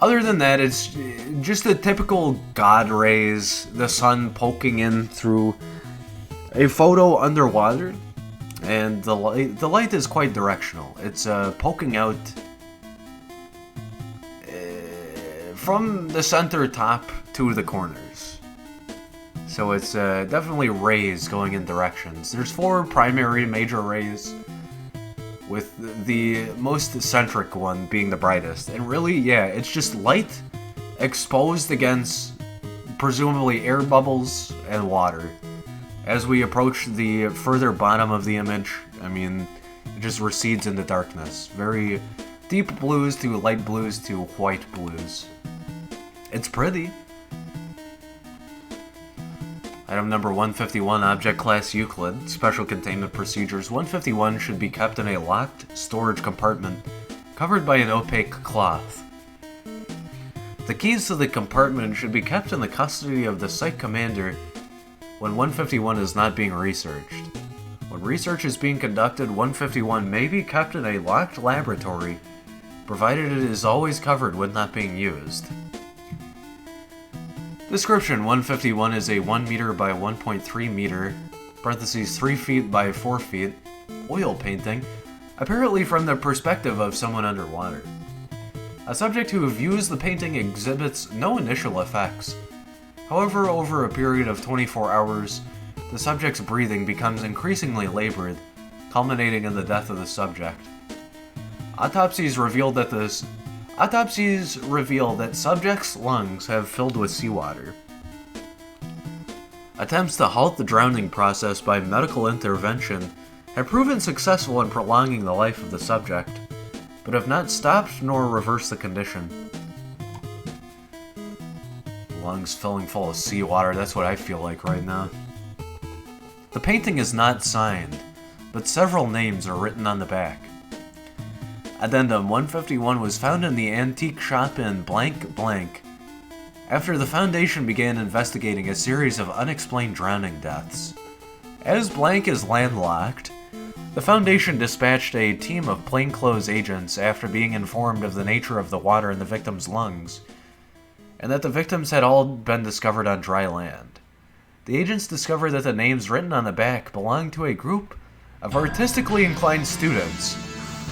Other than that, it's just a typical God rays, the sun poking in through a photo underwater, and the light is quite directional. It's poking out from the center top to the corners. So it's definitely rays going in directions. There's 4 primary major rays, with the most eccentric one being the brightest. And really, yeah, it's just light exposed against presumably air bubbles and water. As we approach the further bottom of the image, I mean, it just recedes into darkness. Very deep blues to light blues to white blues. It's pretty. Item number 151, Object Class Euclid. Special Containment Procedures. 151 should be kept in a locked storage compartment covered by an opaque cloth. The keys to the compartment should be kept in the custody of the site commander when 151 is not being researched. When research is being conducted, 151 may be kept in a locked laboratory, provided it is always covered when not being used. Description: 151 is a 1 meter by 1.3 meter, parentheses 3 feet by 4 feet, oil painting, apparently from the perspective of someone underwater. A subject who views the painting exhibits no initial effects. However, over a period of 24 hours, the subject's breathing becomes increasingly labored, culminating in the death of the subject. Autopsies reveal that subjects' lungs have filled with seawater. Attempts to halt the drowning process by medical intervention have proven successful in prolonging the life of the subject, but have not stopped nor reversed the condition. Lungs filling full of seawater, that's what I feel like right now. The painting is not signed, but several names are written on the back. Addendum: 151 was found in the antique shop in blank blank after the Foundation began investigating a series of unexplained drowning deaths. As blank is landlocked, the Foundation dispatched a team of plainclothes agents after being informed of the nature of the water in the victims' lungs, and that the victims had all been discovered on dry land. The agents discovered that the names written on the back belonged to a group of artistically inclined students,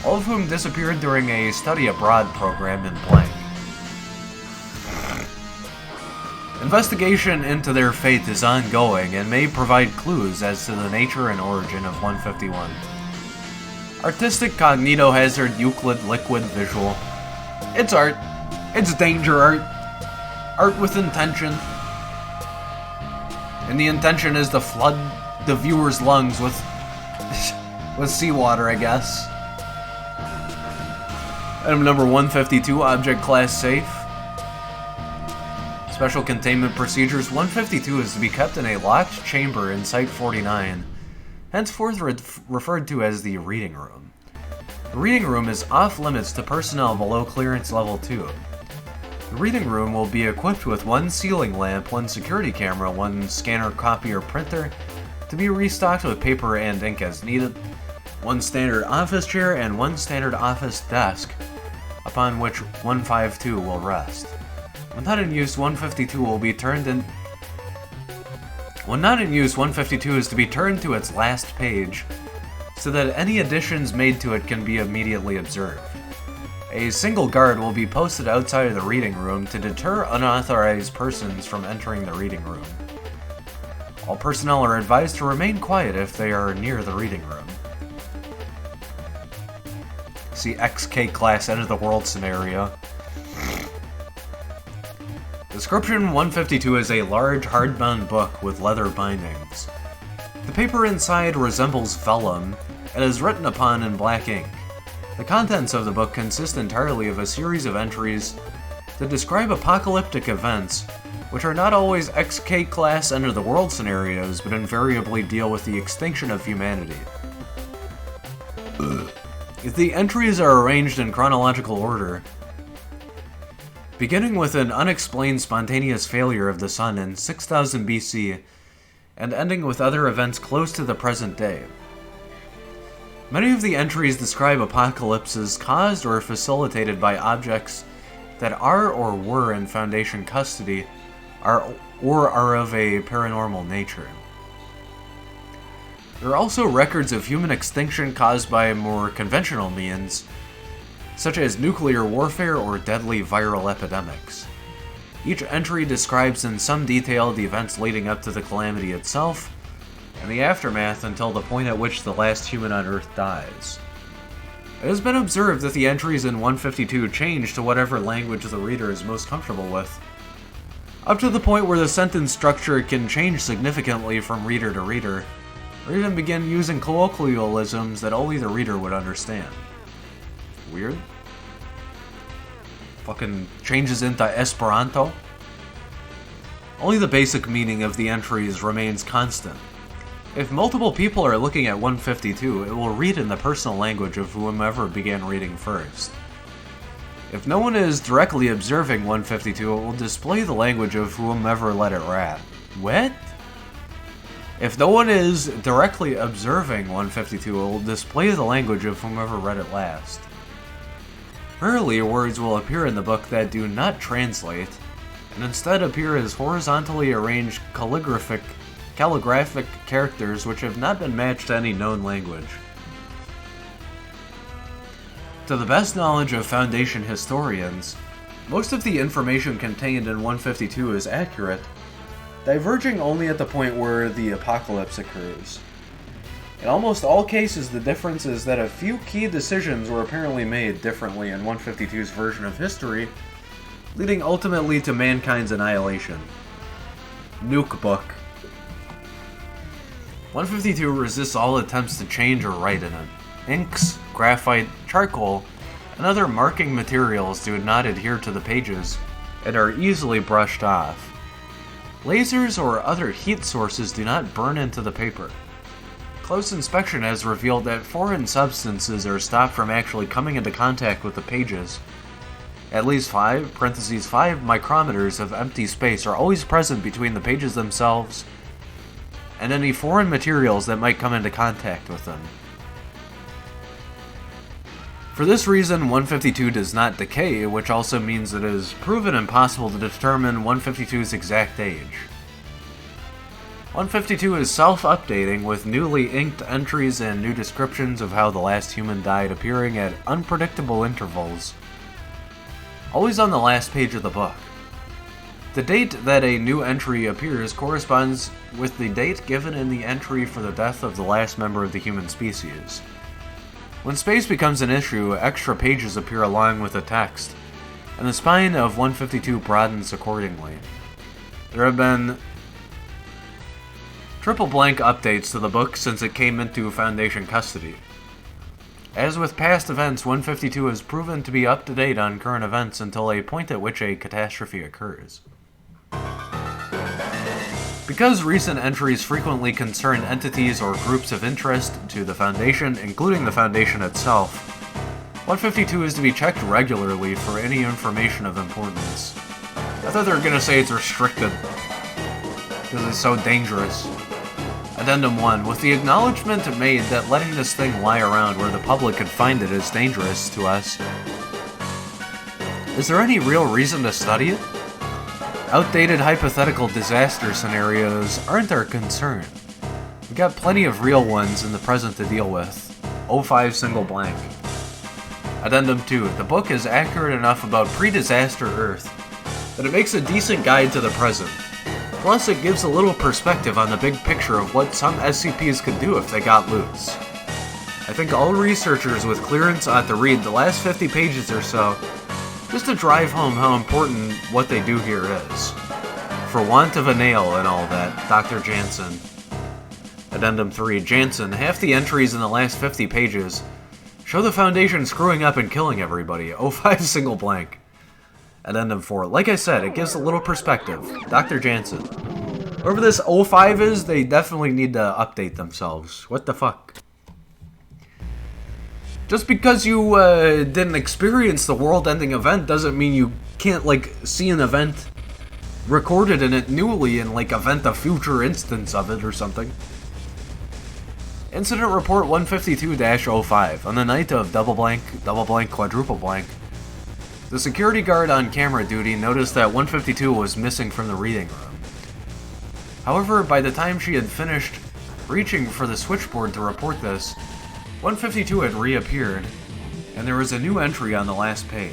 all of whom disappeared during a study abroad program in blank. Investigation into their fate is ongoing and may provide clues as to the nature and origin of 151. Artistic cognito-hazard Euclid liquid visual. It's art. It's danger art. Art with intention. And the intention is to flood the viewer's lungs with seawater, I guess. Item number 152, Object Class Safe. Special Containment Procedures. 152 is to be kept in a locked chamber in Site-49, henceforth referred to as the Reading Room. The Reading Room is off-limits to personnel below Clearance Level 2. The Reading Room will be equipped with 1 ceiling lamp, 1 security camera, 1 scanner, copier, printer, to be restocked with paper and ink as needed, 1 standard office chair, and 1 standard office desk, upon which 152 will rest. When not in use, 152 will be turned in... When not in use, 152 is to be turned to its last page, so that any additions made to it can be immediately observed. A single guard will be posted outside of the reading room to deter unauthorized persons from entering the reading room. All personnel are advised to remain quiet if they are near the reading room. See XK class end of the world scenario. Description: 152 is a large hardbound book with leather bindings. The paper inside resembles vellum and is written upon in black ink. The contents of the book consist entirely of a series of entries that describe apocalyptic events, which are not always XK-class end-of-the-world scenarios, but invariably deal with the extinction of humanity. The entries are arranged in chronological order, beginning with an unexplained spontaneous failure of the sun in 6000 BC, and ending with other events close to the present day. Many of the entries describe apocalypses caused or facilitated by objects that are or were in Foundation custody, or are of a paranormal nature. There are also records of human extinction caused by more conventional means, such as nuclear warfare or deadly viral epidemics. Each entry describes in some detail the events leading up to the calamity itself, and the aftermath until the point at which the last human on Earth dies. It has been observed that the entries in 152 change to whatever language the reader is most comfortable with, up to the point where the sentence structure can change significantly from reader to reader, or even begin using colloquialisms that only the reader would understand. Weird? Fucking changes into Esperanto? Only the basic meaning of the entries remains constant. If multiple people are looking at 152, it will read in the personal language of whomever began reading first. If no one is directly observing 152, it will display the language of whomever let it rap. What? If no one is directly observing 152, it will display the language of whomever read it last. Rarely, words will appear in the book that do not translate, and instead appear as horizontally arranged calligraphic characters which have not been matched to any known language. To the best knowledge of Foundation historians, most of the information contained in 152 is accurate, diverging only at the point where the apocalypse occurs. In almost all cases, the difference is that a few key decisions were apparently made differently in 152's version of history, leading ultimately to mankind's annihilation. Nuke book. 152 resists all attempts to change or write in it. Inks, graphite, charcoal, and other marking materials do not adhere to the pages and are easily brushed off. Lasers or other heat sources do not burn into the paper. Close inspection has revealed that foreign substances are stopped from actually coming into contact with the pages. At least 5 micrometers of empty space are always present between the pages themselves and any foreign materials that might come into contact with them. For this reason, 152 does not decay, which also means that it is proven impossible to determine 152's exact age. 152 is self-updating, with newly inked entries and new descriptions of how the last human died appearing at unpredictable intervals, always on the last page of the book. The date that a new entry appears corresponds with the date given in the entry for the death of the last member of the human species. When space becomes an issue, extra pages appear along with the text, and the spine of 152 broadens accordingly. There have been triple blank updates to the book since it came into Foundation custody. As with past events, 152 has proven to be up to date on current events until a point at which a catastrophe occurs. Because recent entries frequently concern entities or groups of interest to the Foundation, including the Foundation itself, 152 is to be checked regularly for any information of importance. I thought they were going to say it's restricted, because it's so dangerous. Addendum 1. With the acknowledgement made that letting this thing lie around where the public could find it is dangerous to us, is there any real reason to study it? Outdated hypothetical disaster scenarios aren't our concern. We've got plenty of real ones in the present to deal with. 05 single blank. Addendum 2. The book is accurate enough about pre-disaster Earth that it makes a decent guide to the present. Plus, it gives a little perspective on the big picture of what some SCPs could do if they got loose. I think all researchers with clearance ought to read the last 50 pages or so, just to drive home how important what they do here is. For want of a nail and all that, Dr. Jansen. Addendum 3, Jansen. Half the entries in the last 50 pages show the Foundation screwing up and killing everybody. 05 single blank. Addendum 4. Like I said, it gives a little perspective. Dr. Jansen. Whoever this 05 is, they definitely need to update themselves. What the fuck? Just because you didn't experience the world-ending event doesn't mean you can't, like, see an event recorded in it newly and, like, event a future instance of it or something. Incident Report 152-05. On the night of double blank, quadruple blank, the security guard on camera duty noticed that 152 was missing from the reading room. However, by the time she had finished reaching for the switchboard to report this, 152 had reappeared, and there was a new entry on the last page.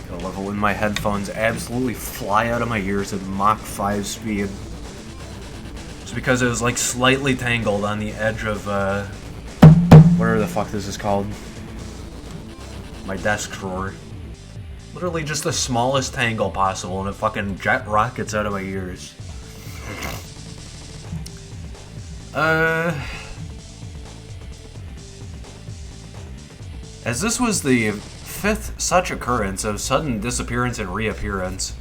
I love it when my headphones absolutely fly out of my ears at Mach 5 speed. Just because it was like slightly tangled on the edge of, whatever the fuck this is called. My desk drawer. Literally just the smallest tangle possible, and it fucking jet rockets out of my ears. As this was the fifth such occurrence of sudden disappearance and reappearance,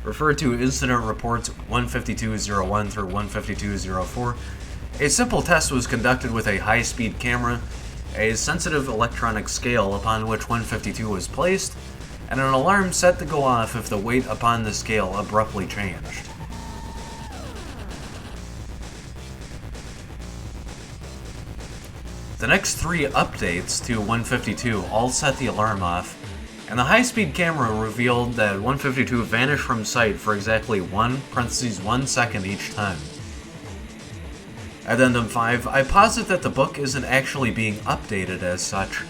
referred to Incident Reports 152.01 through 152.04, a simple test was conducted with a high-speed camera, a sensitive electronic scale upon which 152 was placed, and an alarm set to go off if the weight upon the scale abruptly changed. The next three updates to 152 all set the alarm off, and the high-speed camera revealed that 152 vanished from sight for exactly 1 second each time. Addendum 5, I posit that the book isn't actually being updated as such.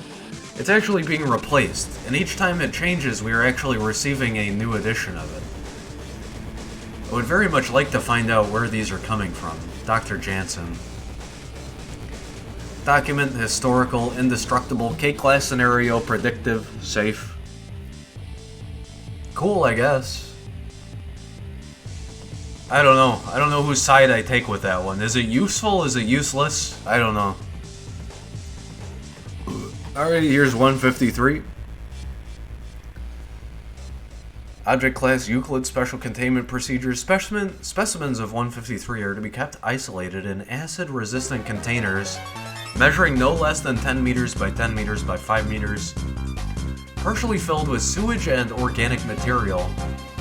It's actually being replaced, and each time it changes we are actually receiving a new edition of it. I would very much like to find out where these are coming from. Dr. Jansen. Document, historical, indestructible, K-class scenario, predictive, safe. Cool, I guess. I don't know. I don't know whose side I take with that one. Is it useful? Is it useless? I don't know. Alright, here's 153. Object Class Euclid Special Containment Procedures. Specimens of 153 are to be kept isolated in acid-resistant containers measuring no less than 10 meters by 10 meters by 5 meters, partially filled with sewage and organic material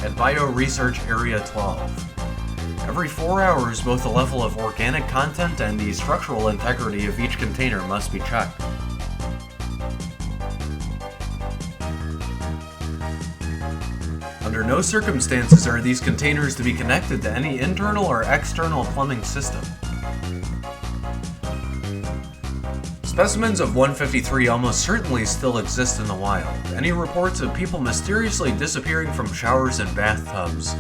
at Bioresearch Area 12. Every 4 hours, both the level of organic content and the structural integrity of each container must be checked. Under no circumstances are these containers to be connected to any internal or external plumbing system. Specimens of 153 almost certainly still exist in the wild. Any reports of people mysteriously disappearing from showers and bathtubs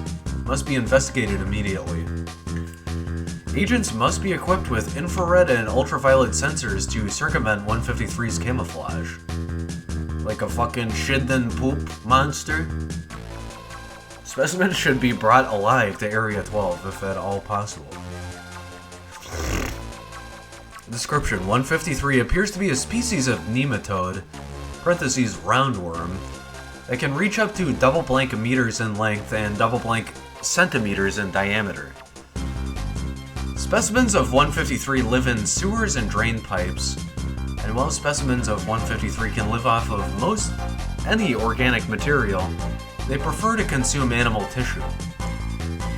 must be investigated immediately. Agents must be equipped with infrared and ultraviolet sensors to circumvent 153's camouflage. Like a fucking shit and poop monster. Specimens should be brought alive to Area 12 if at all possible. Description: 153 appears to be a species of nematode, parentheses roundworm, that can reach up to double blank meters in length and double blank centimeters in diameter. Specimens of 153 live in sewers and drain pipes, and while specimens of 153 can live off of most any organic material, they prefer to consume animal tissue.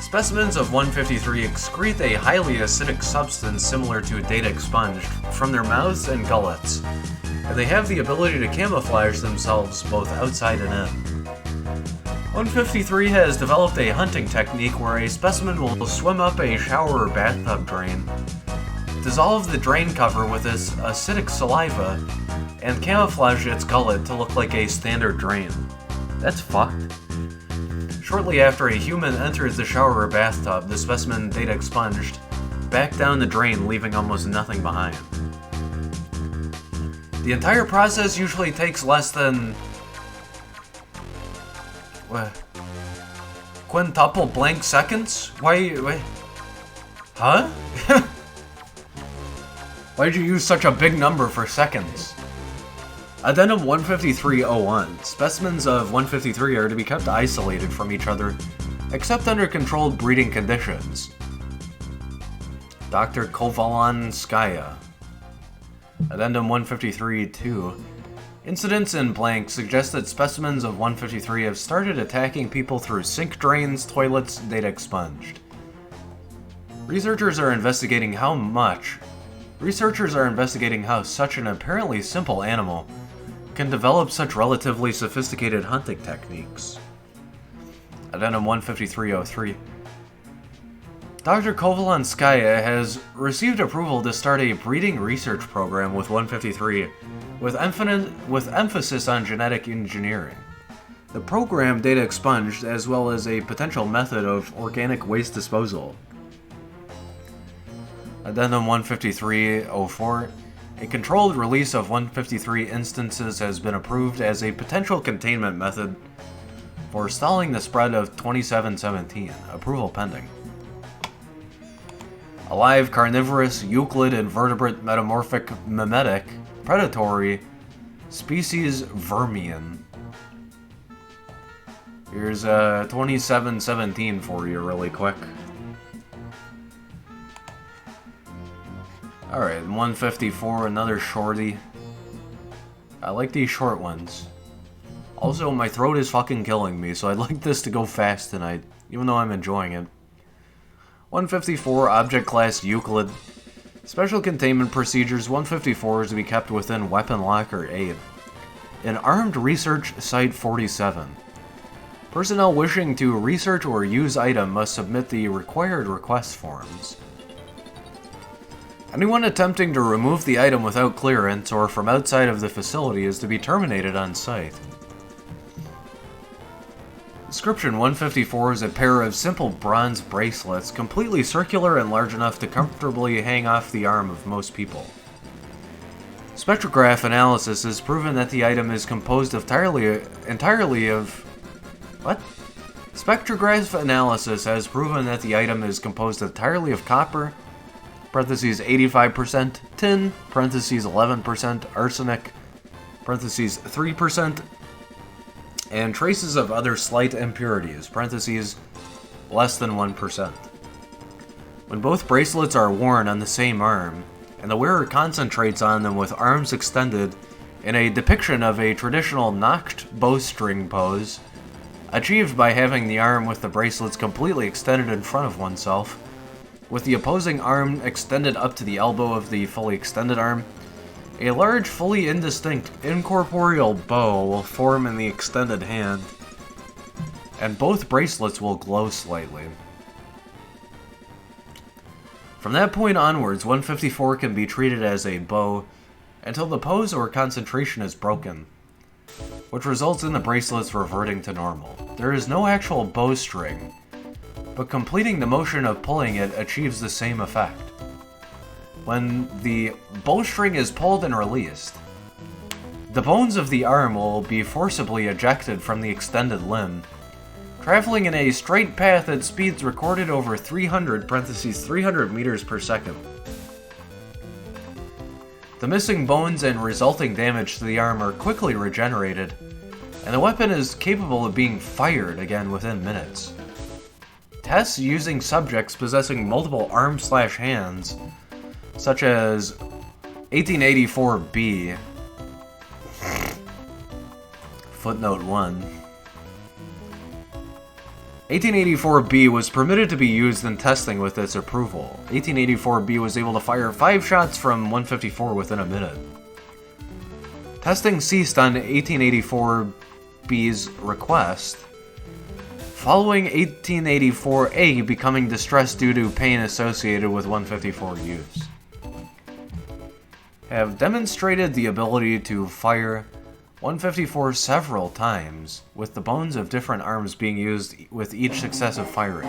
Specimens of 153 excrete a highly acidic substance similar to data expunged from their mouths and gullets, and they have the ability to camouflage themselves both outside and in. 153 has developed a hunting technique where a specimen will swim up a shower or bathtub drain, dissolve the drain cover with its acidic saliva, and camouflage its gullet to look like a standard drain. That's fucked. Shortly after a human enters the shower or bathtub, the specimen data expunged back down the drain, leaving almost nothing behind. The entire process usually takes less than... quintuple blank seconds? Why? Huh? Why'd you use such a big number for seconds? Addendum 153.01. Specimens of 153 are to be kept isolated from each other, except under controlled breeding conditions. Dr. Kovalanskaya. Addendum 153.2. Incidents in blank suggest that specimens of 153 have started attacking people through sink drains, toilets, data expunged. Researchers are investigating how such an apparently simple animal can develop such relatively sophisticated hunting techniques. Addendum 153.03. Dr. Kovalanskaya has received approval to start a breeding research program with 153, with emphasis on genetic engineering. The program data expunged, as well as a potential method of organic waste disposal. Addendum 153.04. A controlled release of 153 instances has been approved as a potential containment method for stalling the spread of 2717. Approval pending. Alive, carnivorous, Euclid, invertebrate, metamorphic, mimetic, predatory, species vermian. Here's 2717 for you really quick. Alright, 154, another shorty. I like these short ones. Also, my throat is fucking killing me, so I'd like this to go fast tonight, even though I'm enjoying it. 154, Object Class Euclid. Special Containment Procedures. 154 is to be kept within Weapon Locker 8. In Armed Research Site 47. Personnel wishing to research or use item must submit the required request forms. Anyone attempting to remove the item without clearance or from outside of the facility is to be terminated on site. Description: 154 is a pair of simple bronze bracelets, completely circular and large enough to comfortably hang off the arm of most people. Spectrograph analysis has proven that the item is composed entirely of... What? Spectrograph analysis has proven that the item is composed entirely of copper, parentheses 85%, tin, parentheses 11%, arsenic, parentheses 3%, and traces of other slight impurities, parentheses less than 1%. When both bracelets are worn on the same arm, and the wearer concentrates on them with arms extended in a depiction of a traditional knocked bowstring pose, achieved by having the arm with the bracelets completely extended in front of oneself, with the opposing arm extended up to the elbow of the fully extended arm, a large, fully indistinct, incorporeal bow will form in the extended hand, and both bracelets will glow slightly. From that point onwards, 154 can be treated as a bow until the pose or concentration is broken, which results in the bracelets reverting to normal. There is no actual bowstring, but completing the motion of pulling it achieves the same effect. When the bowstring is pulled and released, the bones of the arm will be forcibly ejected from the extended limb, traveling in a straight path at speeds recorded over 300 meters per second. The missing bones and resulting damage to the arm are quickly regenerated, and the weapon is capable of being fired again within minutes. Tests using subjects possessing multiple arms/hands, such as 1884B, footnote 1. 1884B was permitted to be used in testing with its approval. 1884B was able to fire 5 shots from 154 within a minute. Testing ceased on 1884B's request, following 1884A becoming distressed due to pain associated with 154 use. Have demonstrated the ability to fire 154 several times, with the bones of different arms being used with each successive firing.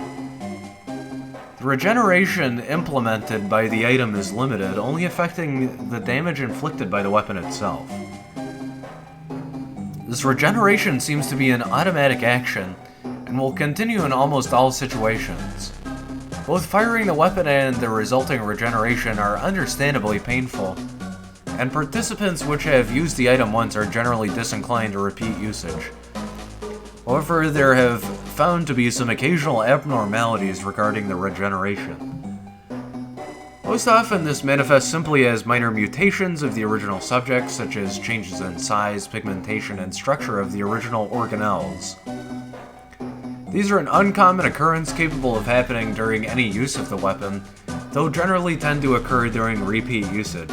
The regeneration implemented by the item is limited, only affecting the damage inflicted by the weapon itself. This regeneration seems to be an automatic action, and will continue in almost all situations. Both firing the weapon and the resulting regeneration are understandably painful, and participants which have used the item once are generally disinclined to repeat usage. However, there have found to be some occasional abnormalities regarding the regeneration. Most often this manifests simply as minor mutations of the original subject, such as changes in size, pigmentation, and structure of the original organelles. These are an uncommon occurrence capable of happening during any use of the weapon, though generally tend to occur during repeat usage.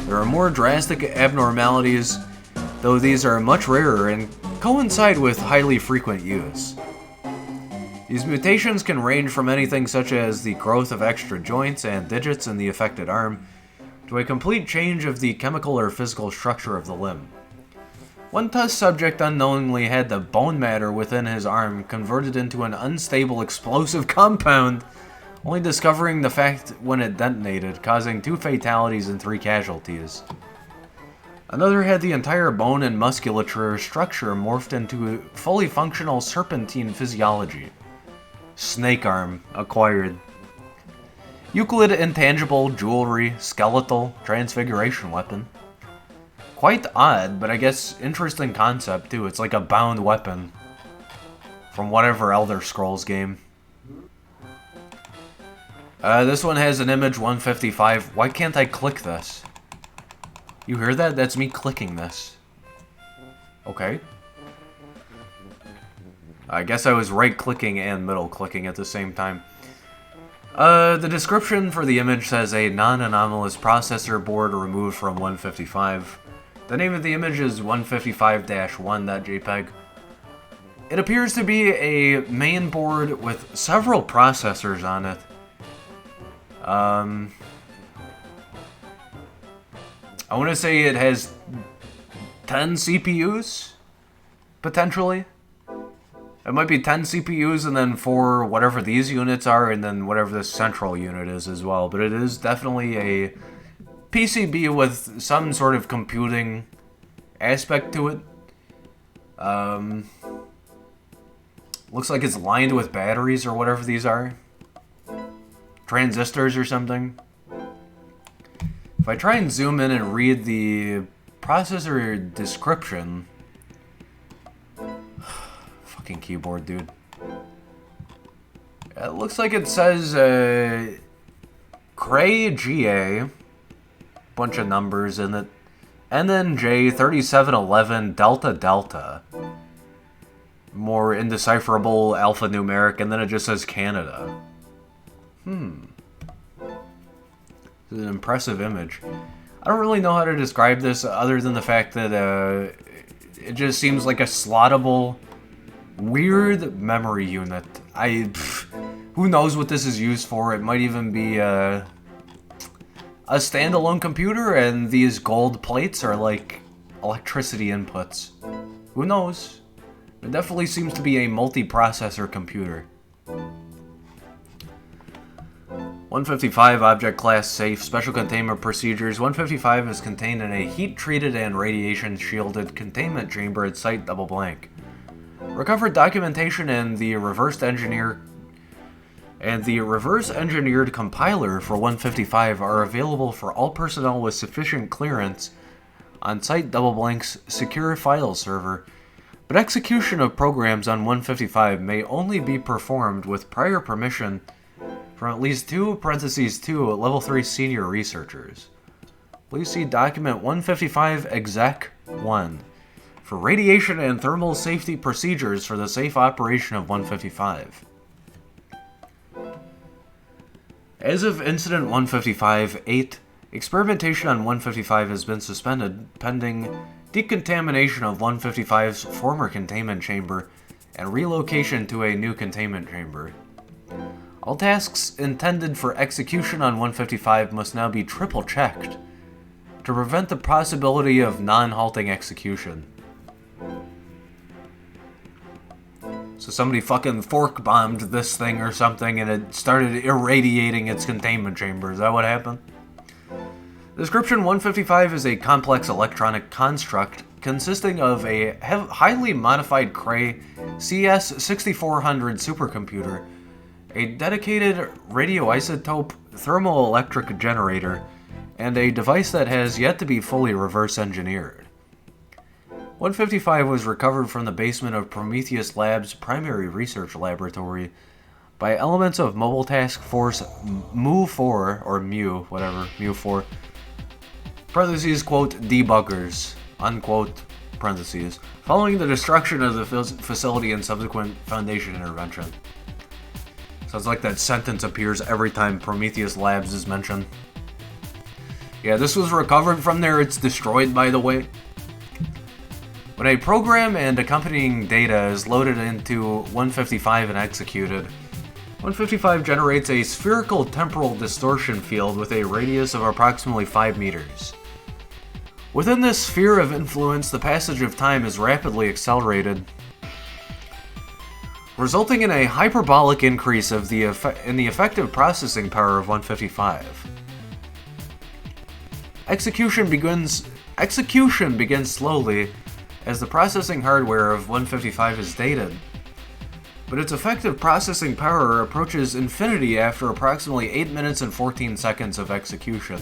There are more drastic abnormalities, though these are much rarer and coincide with highly frequent use. These mutations can range from anything such as the growth of extra joints and digits in the affected arm, to a complete change of the chemical or physical structure of the limb. One test subject unknowingly had the bone matter within his arm converted into an unstable explosive compound, only discovering the fact when it detonated, causing 2 fatalities and 3 casualties. Another had the entire bone and musculature structure morphed into fully functional serpentine physiology. Snake arm acquired. Euclid intangible, jewelry, skeletal, transfiguration weapon. Quite odd, but I guess interesting concept too. It's like a bound weapon from whatever Elder Scrolls game. This one has an image 155. Why can't I click this? You hear that? That's me clicking this. Okay. I guess I was right-clicking and middle-clicking at the same time. The description for the image says a non-anomalous processor board removed from 155. The name of the image is 155-1.jpg. It appears to be a main board with several processors on it. I want to say it has 10 CPUs, potentially. It might be 10 CPUs and then 4 whatever these units are, and then whatever this central unit is as well. But it is definitely a PCB with some sort of computing aspect to it. Looks like it's lined with batteries or whatever these are. Transistors or something. If I try and zoom in and read the processor description... Fucking keyboard, dude. It looks like it says, Cray GA, bunch of numbers in it, NNJ 3711 Delta Delta, more indecipherable alphanumeric, and then it just says Canada. It's an impressive image. I don't really know how to describe this other than the fact that it just seems like a slottable, weird memory unit. Who knows what this is used for? It might even be a standalone computer, and these gold plates are like electricity inputs. Who knows? It definitely seems to be a multi-processor computer. 155 Object Class Safe Special Containment Procedures. 155 is contained in a heat-treated and radiation-shielded containment chamber at Site Double Blank. Recovered documentation and the reverse engineered compiler for 155 are available for all personnel with sufficient clearance on Site Double Blank's secure file server, but execution of programs on 155 may only be performed with prior permission from at least 2 level 3 senior researchers. Please see document 155 exec 1 for radiation and thermal safety procedures for the safe operation of 155. As of Incident 155-8, experimentation on 155 has been suspended pending decontamination of 155's former containment chamber and relocation to a new containment chamber. All tasks intended for execution on 155 must now be triple-checked to prevent the possibility of non-halting execution. So somebody fucking fork bombed this thing or something and it started irradiating its containment chamber. Is that what happened? Description 155 is a complex electronic construct consisting of a highly modified Cray CS6400 supercomputer, a dedicated radioisotope thermoelectric generator, and a device that has yet to be fully reverse engineered. 155 was recovered from the basement of Prometheus Labs' primary research laboratory by elements of Mobile Task Force MU4, or MU, whatever, MU4, parentheses, quote, debuggers, unquote, parentheses, following the destruction of the facility and subsequent Foundation intervention. Sounds like that sentence appears every time Prometheus Labs is mentioned. Yeah, this was recovered from there. It's destroyed, by the way. When a program and accompanying data is loaded into 155 and executed, 155 generates a spherical temporal distortion field with a radius of approximately 5 meters. Within this sphere of influence, the passage of time is rapidly accelerated, resulting in a hyperbolic increase of in the effective processing power of 155. Execution begins slowly as the processing hardware of 155 is dated, but its effective processing power approaches infinity after approximately 8 minutes and 14 seconds of execution.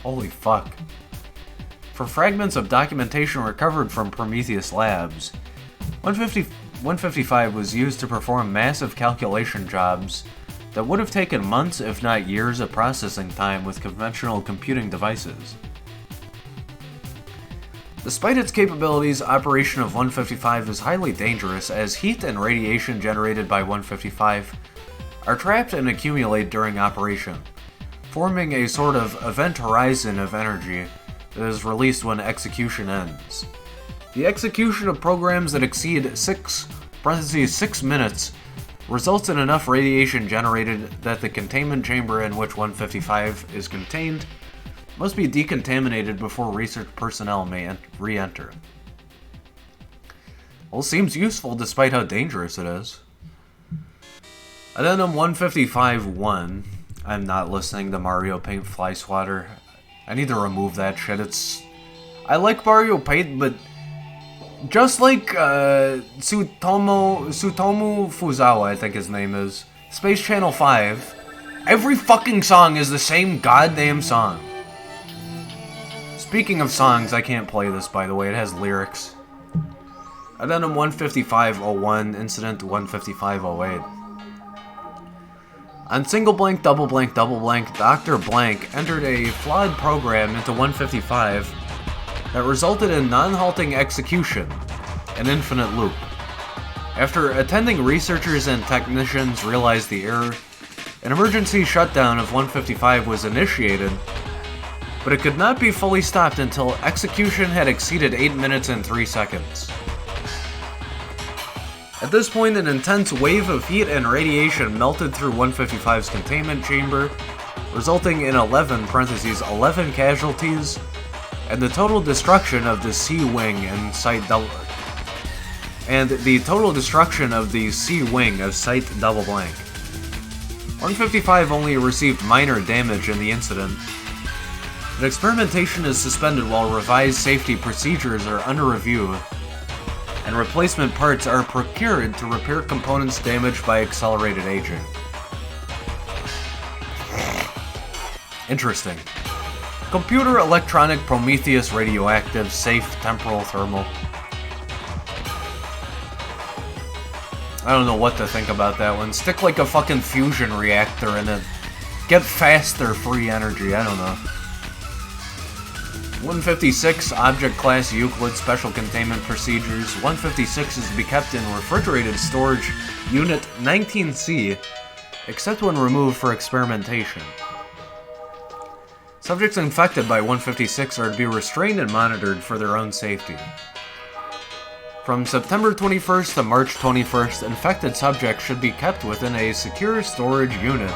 Holy fuck. For fragments of documentation recovered from Prometheus Labs, 155 was used to perform massive calculation jobs that would have taken months, if not years, of processing time with conventional computing devices. Despite its capabilities, operation of 155 is highly dangerous as heat and radiation generated by 155 are trapped and accumulate during operation, forming a sort of event horizon of energy that is released when execution ends. The execution of programs that exceed 6 minutes results in enough radiation generated that the containment chamber in which 155 is contained must be decontaminated before research personnel may re-enter. Well, seems useful despite how dangerous it is. Addendum 155-1. I'm not listening to Mario Paint Fly Swatter. I need to remove that shit. I like Mario Paint, but just like Tsutomu Fuzawa, I think his name is, Space Channel 5, every fucking song is the same goddamn song. Speaking of songs, I can't play this, by the way. It has lyrics. Addendum 155-01, Incident 155-08. On single blank, double blank, Dr. Blank entered a flawed program into 155 that resulted in non-halting execution, an infinite loop. After attending researchers and technicians realized the error, an emergency shutdown of 155 was initiated, but it could not be fully stopped until execution had exceeded 8 minutes and 3 seconds. At this point, an intense wave of heat and radiation melted through 155's containment chamber, resulting in 11 casualties, and the total destruction of the C-wing and Site Double Blank. 155 only received minor damage in the incident. The experimentation is suspended while revised safety procedures are under review, and replacement parts are procured to repair components damaged by accelerated aging. Interesting. Computer electronic Prometheus radioactive safe temporal thermal. I don't know what to think about that one. Stick like a fucking fusion reactor in it. Get faster free energy, I don't know. 156, Object Class Euclid Special Containment Procedures. 156 is to be kept in Refrigerated Storage Unit 19C, except when removed for experimentation. Subjects infected by 156 are to be restrained and monitored for their own safety. From September 21st to March 21st, infected subjects should be kept within a secure storage unit,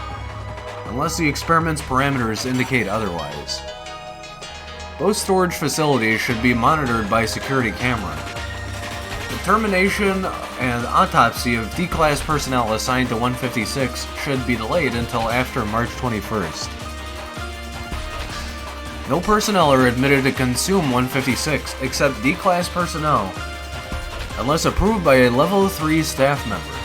unless the experiment's parameters indicate otherwise. Both storage facilities should be monitored by security camera. The Determination and autopsy of D-Class personnel assigned to 156 should be delayed until after March 21st. No personnel are admitted to consume 156 except D-Class personnel, unless approved by a Level 3 staff member.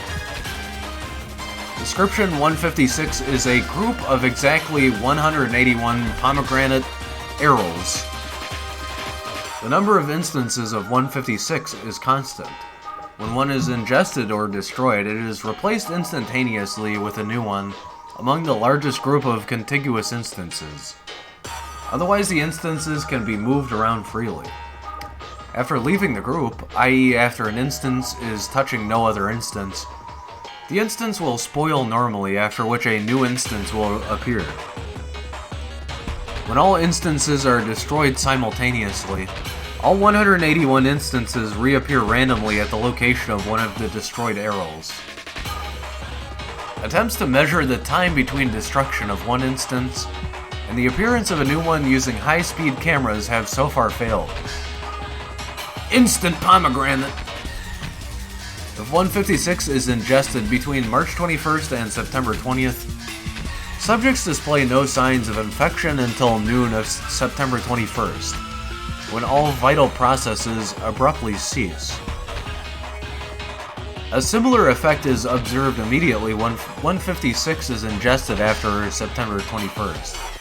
Description: 156 is a group of exactly 181 pomegranate arrows. The number of instances of 156 is constant. When one is ingested or destroyed, it is replaced instantaneously with a new one among the largest group of contiguous instances. Otherwise, the instances can be moved around freely. After leaving the group, i.e. after an instance is touching no other instance, the instance will spoil normally, after which a new instance will appear. When all instances are destroyed simultaneously, all 181 instances reappear randomly at the location of one of the destroyed arrows. Attempts to measure the time between destruction of one instance and the appearance of a new one using high-speed cameras have so far failed. Instant pomegranate! If 156 is ingested between March 21st and September 20th, subjects display no signs of infection until noon of September 21st, when all vital processes abruptly cease. A similar effect is observed immediately when 156 is ingested after September 21st.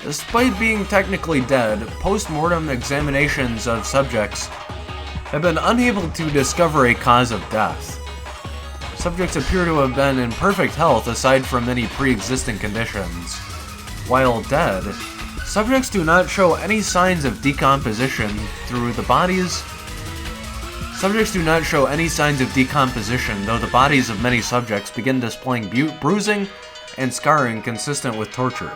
Despite being technically dead, post-mortem examinations of subjects have been unable to discover a cause of death. Subjects appear to have been in perfect health aside from many pre-existing conditions. While dead, subjects do not show any signs of decomposition through the bodies. Subjects do not show any signs of decomposition, though the bodies of many subjects begin displaying bruising and scarring consistent with torture.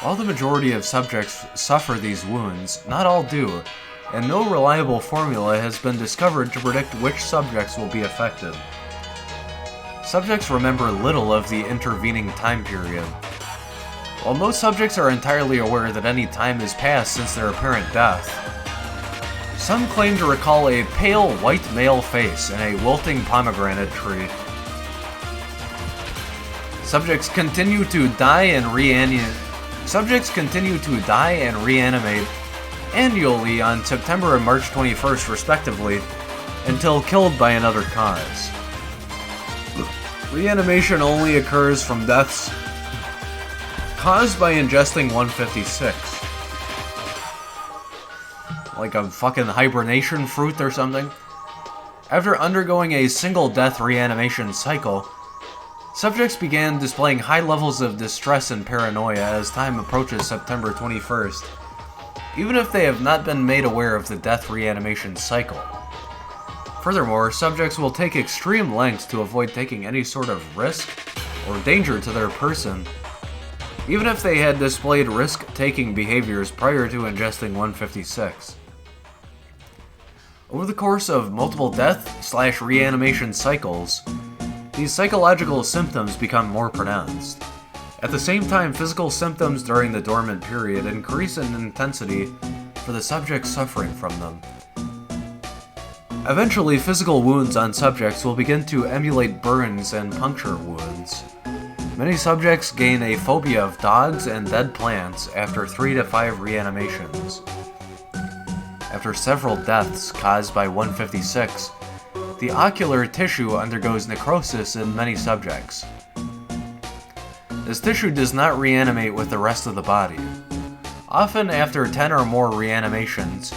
While the majority of subjects suffer these wounds, not all do, and no reliable formula has been discovered to predict which subjects will be affected. Subjects remember little of the intervening time period. While most subjects are entirely aware that any time has passed since their apparent death, some claim to recall a pale white male face in a wilting pomegranate tree. Subjects continue to die and reanimate annually on September and March 21st respectively, until killed by another cause. Reanimation only occurs from deaths caused by ingesting 156. Like a fucking hibernation fruit or something. After undergoing a single death reanimation cycle, subjects began displaying high levels of distress and paranoia as time approaches September 21st, even if they have not been made aware of the death reanimation cycle. Furthermore, subjects will take extreme lengths to avoid taking any sort of risk or danger to their person, even if they had displayed risk-taking behaviors prior to ingesting 156. Over the course of multiple death/reanimation cycles, these psychological symptoms become more pronounced. At the same time, physical symptoms during the dormant period increase in intensity for the subjects suffering from them. Eventually, physical wounds on subjects will begin to emulate burns and puncture wounds. Many subjects gain a phobia of dogs and dead plants after 3 to 5 reanimations. After several deaths caused by 156, the ocular tissue undergoes necrosis in many subjects. This tissue does not reanimate with the rest of the body. Often after 10 or more reanimations,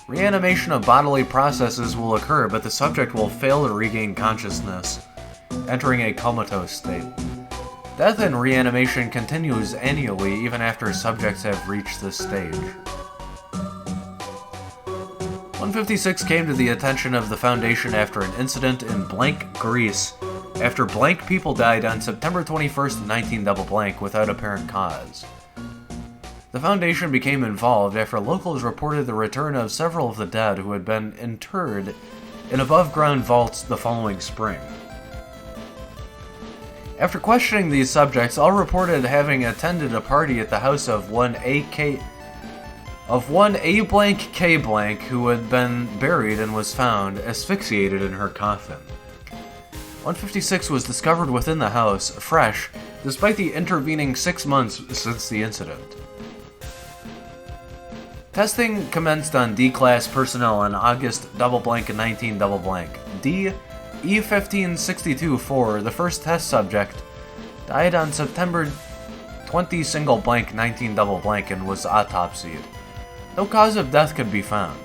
reanimation of bodily processes will occur, but the subject will fail to regain consciousness, entering a comatose state. Death and reanimation continues annually even after subjects have reached this stage. 156 came to the attention of the Foundation after an incident in blank Greece, after blank people died on September 21st, 19 without apparent cause. The Foundation became involved after locals reported the return of several of the dead who had been interred in above-ground vaults the following spring. After questioning these subjects, all reported having attended a party at the house of one of one A blank K blank who had been buried and was found asphyxiated in her coffin. 156 was discovered within the house, fresh, despite the intervening 6 months since the incident. Testing commenced on D-Class personnel on August double blank and 19 double blank. D E1562-4, the first test subject, died on September 20 single blank 19 double blank and was autopsied. No cause of death could be found.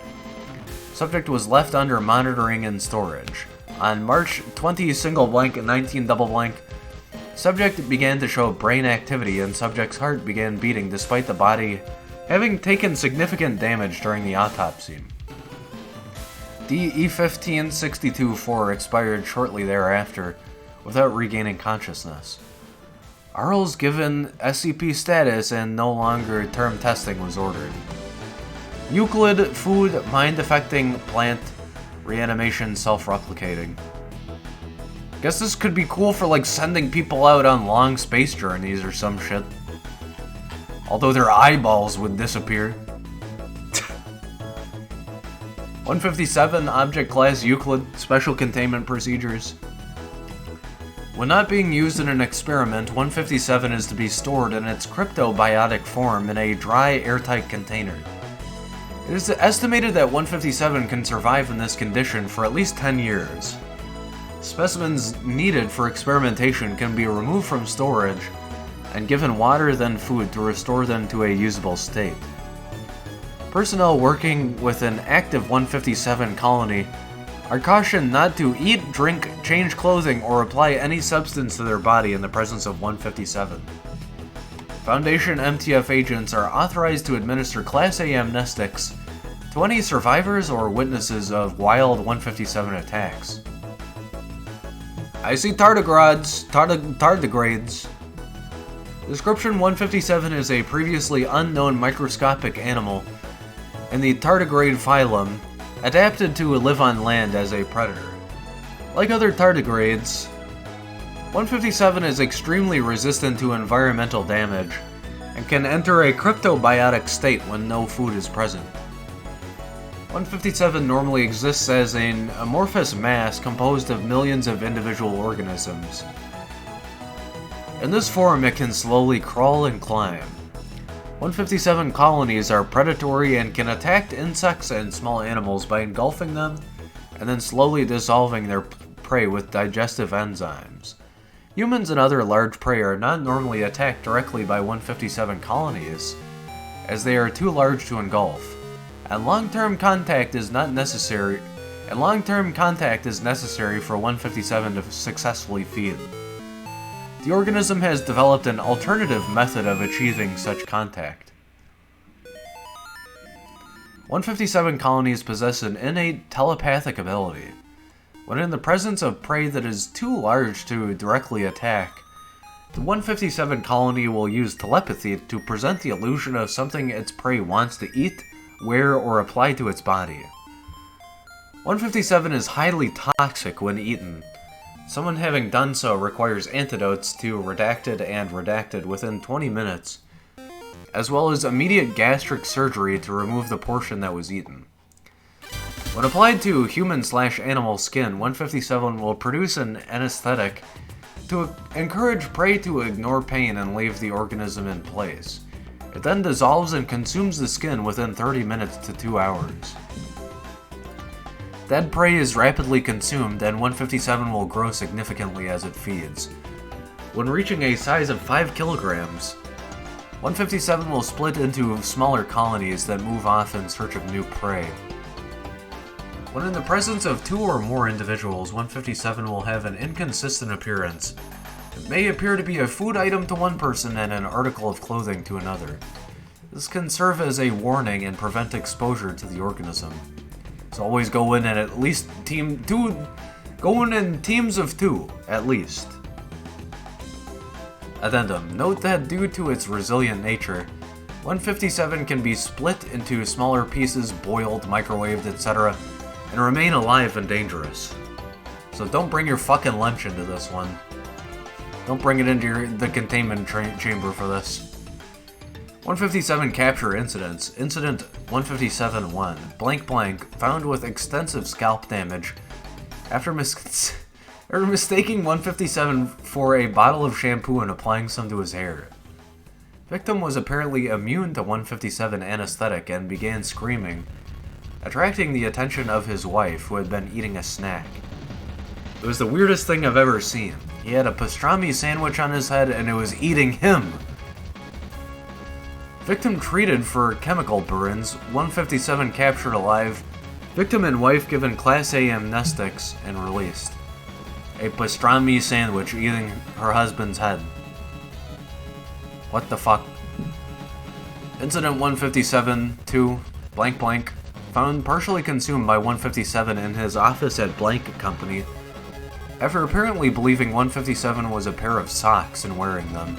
Subject was left under monitoring and storage. On March 20 single blank and 19 double blank, subject began to show brain activity and subject's heart began beating despite the body having taken significant damage during the autopsy. DE1562-4 expired shortly thereafter without regaining consciousness. Arl's given SCP status and no longer term testing was ordered. Euclid, food, mind-affecting, plant, reanimation, self-replicating. Guess this could be cool for like sending people out on long space journeys or some shit. Although their eyeballs would disappear. 157, Object Class Euclid, Special Containment Procedures. When not being used in an experiment, 157 is to be stored in its cryptobiotic form in a dry, airtight container. It is estimated that 157 can survive in this condition for at least 10 years. Specimens needed for experimentation can be removed from storage and given water then food to restore them to a usable state. Personnel working with an active 157 colony are cautioned not to eat, drink, change clothing, or apply any substance to their body in the presence of 157. Foundation MTF agents are authorized to administer Class A amnestics to any survivors or witnesses of wild 157 attacks. I see tardigrades. Description 157 is a previously unknown microscopic animal in the tardigrade phylum, adapted to live on land as a predator. Like other tardigrades, 157 is extremely resistant to environmental damage and can enter a cryptobiotic state when no food is present. 157 normally exists as an amorphous mass composed of millions of individual organisms. In this form, it can slowly crawl and climb. 157 colonies are predatory and can attack insects and small animals by engulfing them and then slowly dissolving their prey with digestive enzymes. Humans and other large prey are not normally attacked directly by 157 colonies, as they are too large to engulf, and long-term contact is necessary for 157 to successfully feed. The organism has developed an alternative method of achieving such contact. 157 colonies possess an innate telepathic ability. When in the presence of prey that is too large to directly attack, the 157 colony will use telepathy to present the illusion of something its prey wants to eat, wear, or apply to its body. 157 is highly toxic when eaten. Someone having done so requires antidotes to redacted and redacted within 20 minutes, as well as immediate gastric surgery to remove the portion that was eaten. When applied to human/animal skin, 157 will produce an anesthetic to encourage prey to ignore pain and leave the organism in place. It then dissolves and consumes the skin within 30 minutes to 2 hours. Dead prey is rapidly consumed, and 157 will grow significantly as it feeds. When reaching a size of 5 kilograms, 157 will split into smaller colonies that move off in search of new prey. When in the presence of 2 or more individuals, 157 will have an inconsistent appearance. It may appear to be a food item to one person and an article of clothing to another. This can serve as a warning and prevent exposure to the organism. So always go in and at least go in teams of 2, at least. Addendum. Note that due to its resilient nature, 157 can be split into smaller pieces, boiled, microwaved, etc., and remain alive and dangerous. So don't bring your fucking lunch into this one. Don't bring it into the containment chamber for this. 157 capture incidents. Incident 157-1, blank blank, found with extensive scalp damage after mistaking 157 for a bottle of shampoo and applying some to his hair. Victim was apparently immune to 157 anesthetic and began screaming, attracting the attention of his wife, who had been eating a snack. It was the weirdest thing I've ever seen. He had a pastrami sandwich on his head and it was eating him. Victim treated for chemical burns, 157 captured alive, victim and wife given Class A amnestics and released. A pastrami sandwich eating her husband's head. What the fuck? Incident 157-2, blank blank, found partially consumed by 157 in his office at blank company, after apparently believing 157 was a pair of socks and wearing them.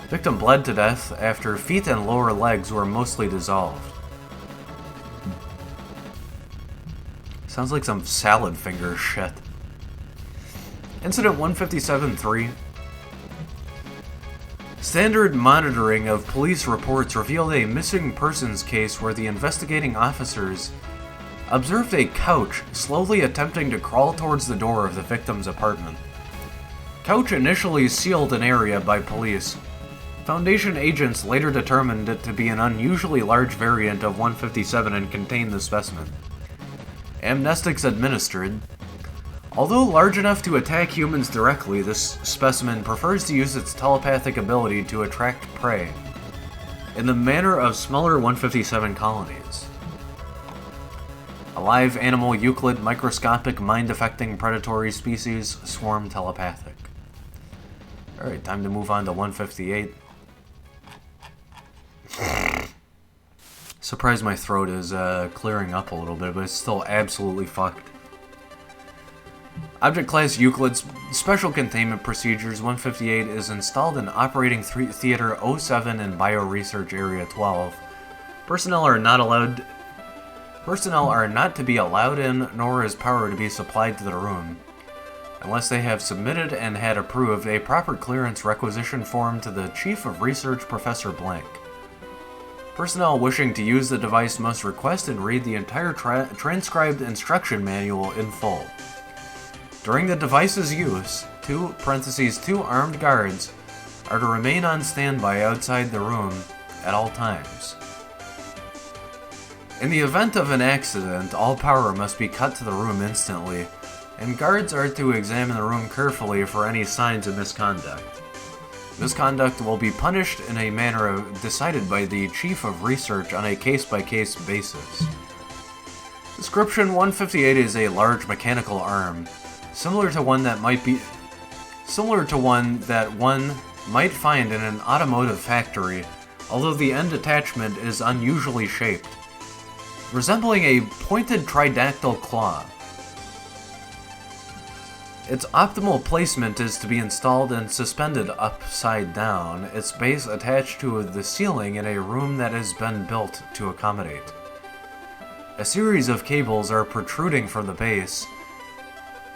Victim bled to death after feet and lower legs were mostly dissolved. Sounds like some salad finger shit. Incident 157-3. Standard monitoring of police reports revealed a missing persons case where the investigating officers observed a couch slowly attempting to crawl towards the door of the victim's apartment. Couch initially sealed an area by police. Foundation agents later determined it to be an unusually large variant of 157 and contained the specimen. Amnestics administered. Although large enough to attack humans directly, this specimen prefers to use its telepathic ability to attract prey, in the manner of smaller 157 colonies. A live animal Euclid microscopic mind-affecting predatory species swarm telepathic. Alright, time to move on to 158. Surprised my throat is clearing up a little bit, but it's still absolutely fucked. Object Class Euclid's Special Containment Procedures 158 is installed in Operating Theater 07 in Bioresearch Area 12. Personnel are not to be allowed in, nor is power to be supplied to the room, unless they have submitted and had approved a proper clearance requisition form to the Chief of Research, Professor Blank. Personnel wishing to use the device must request and read the entire transcribed instruction manual in full. During the device's use, two armed guards are to remain on standby outside the room at all times. In the event of an accident, all power must be cut to the room instantly, and guards are to examine the room carefully for any signs of misconduct. Misconduct will be punished in a manner decided by the Chief of Research on a case-by-case basis. Description 158 is a large mechanical arm, similar to one that one might find in an automotive factory, although the end attachment is unusually shaped, resembling a pointed tridactyl claw. Its optimal placement is to be installed and suspended upside down, its base attached to the ceiling in a room that has been built to accommodate. A series of cables are protruding from the base,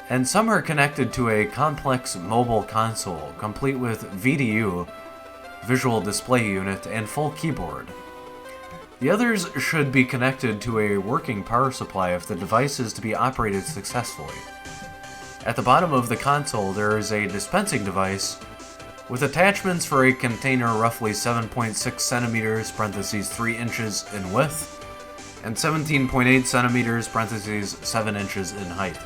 and some are connected to a complex mobile console, complete with VDU, Visual Display Unit, and full keyboard. The others should be connected to a working power supply if the device is to be operated successfully. At the bottom of the console, there is a dispensing device with attachments for a container roughly 7.6 centimeters (3 inches) in width and 17.8 centimeters (7 inches) in height.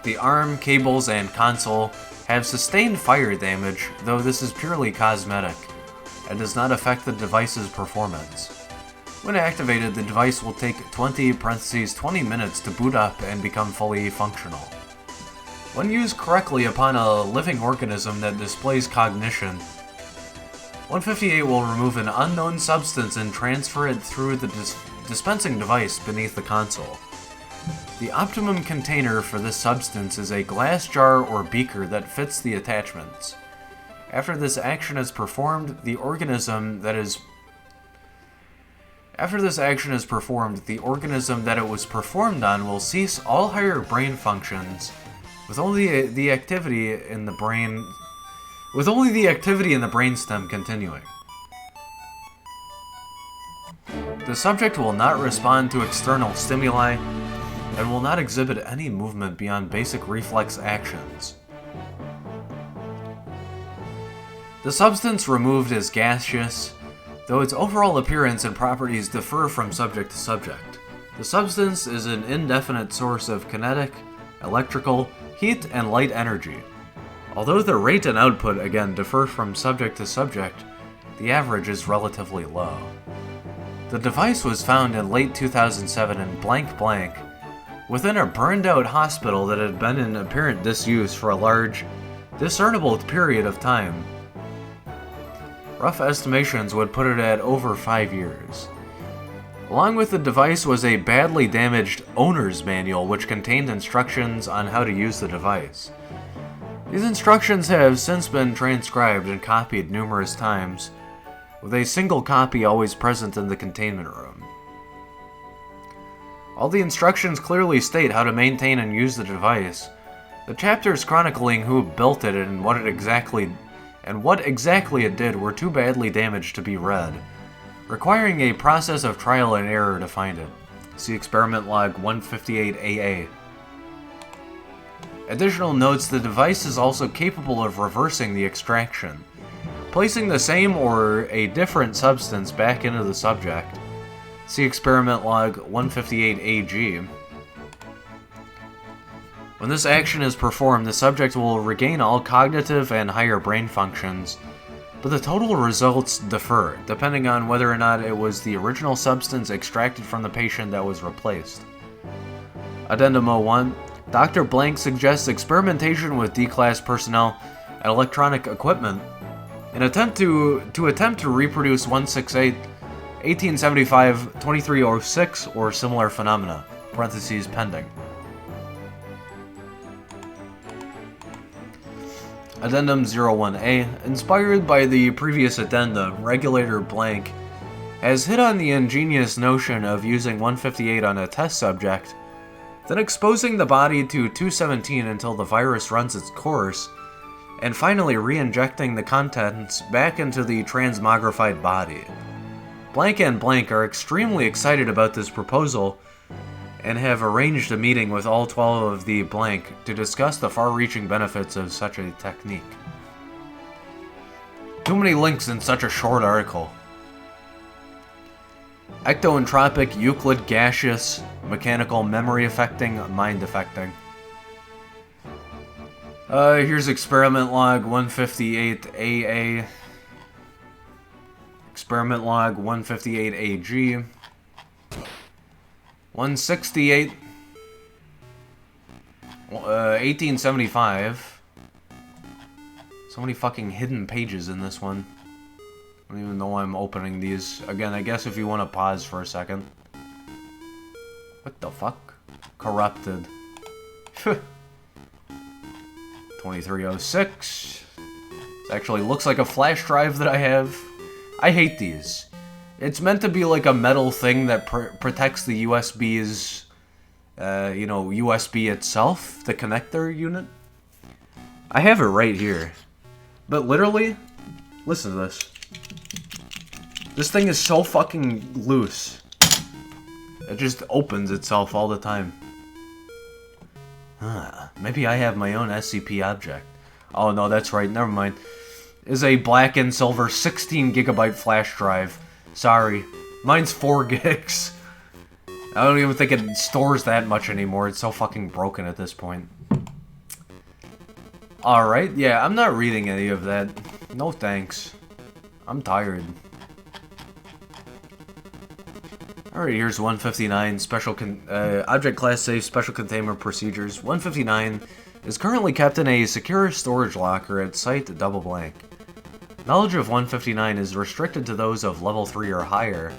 The arm, cables, and console have sustained fire damage, though this is purely cosmetic and does not affect the device's performance. When activated, the device will take 20 minutes to boot up and become fully functional. When used correctly upon a living organism that displays cognition, 158 will remove an unknown substance and transfer it through the dispensing device beneath the console. The optimum container for this substance is a glass jar or beaker that fits the attachments. After this action is performed, the organism that it was performed on will cease all higher brain functions, with only the activity in the brainstem continuing. The subject will not respond to external stimuli and will not exhibit any movement beyond basic reflex actions. The substance removed is gaseous, though its overall appearance and properties differ from subject to subject. The substance is an indefinite source of kinetic, electrical, heat, and light energy. Although the rate and output again differ from subject to subject, the average is relatively low. The device was found in late 2007 in blank blank, within a burned-out hospital that had been in apparent disuse for a large, discernible period of time. Rough estimations would put it at over 5 years. Along with the device was a badly damaged owner's manual which contained instructions on how to use the device. These instructions have since been transcribed and copied numerous times, with a single copy always present in the containment room. All the instructions clearly state how to maintain and use the device. The chapters chronicling who built it and what exactly it did were too badly damaged to be read, requiring a process of trial and error to find it. See Experiment Log 158AA. Additional notes: the device is also capable of reversing the extraction, placing the same or a different substance back into the subject. See Experiment Log 158AG. When this action is performed, the subject will regain all cognitive and higher brain functions, but the total results differ, depending on whether or not it was the original substance extracted from the patient that was replaced. Addendum 01. Dr. Blank suggests experimentation with D-Class personnel and electronic equipment in attempt to reproduce 168, 1875, 2306, or similar phenomena, parentheses pending. Addendum 01A. Inspired by the previous addenda, Regulator Blank has hit on the ingenious notion of using 158 on a test subject, then exposing the body to 217 until the virus runs its course, and finally re-injecting the contents back into the transmogrified body. Blank and Blank are extremely excited about this proposal and have arranged a meeting with all 12 of the Blank to discuss the far-reaching benefits of such a technique. Too many links in such a short article. Ectoentropic, Euclid, gaseous, mechanical, memory affecting, mind affecting. Here's Experiment Log 158AA. Experiment Log 158AG. 168. 1875. So many fucking hidden pages in this one. I don't even know why I'm opening these. Again, I guess if you want to pause for a second. What the fuck? Corrupted. 2306. This actually looks like a flash drive that I have. I hate these. It's meant to be like a metal thing that protects the USB's, USB itself, the connector unit. I have it right here. But literally, listen to this. This thing is so fucking loose. It just opens itself all the time. Maybe I have my own SCP object. Oh no, that's right, never mind. Is a black and silver 16 gigabyte flash drive. Sorry, mine's 4 gigs. I don't even think it stores that much anymore. It's so fucking broken at this point. Alright, yeah, I'm not reading any of that. No thanks. I'm tired. Alright, here's 159, Object Class Safe Special Containment Procedures. 159 is currently kept in a secure storage locker at Site Double Blank. Knowledge of 159 is restricted to those of Level 3 or higher,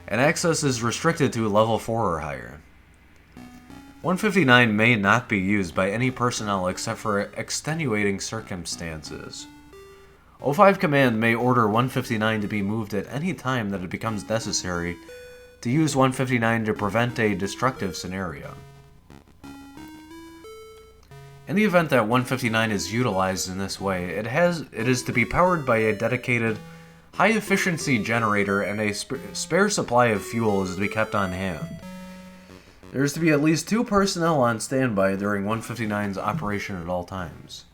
and access is restricted to Level 4 or higher. 159 may not be used by any personnel except for extenuating circumstances. O5 Command may order 159 to be moved at any time that it becomes necessary to use 159 to prevent a destructive scenario. In the event that 159 is utilized in this way, it is to be powered by a dedicated high-efficiency generator, and a spare supply of fuel is to be kept on hand. There is to be at least 2 personnel on standby during 159's operation at all times.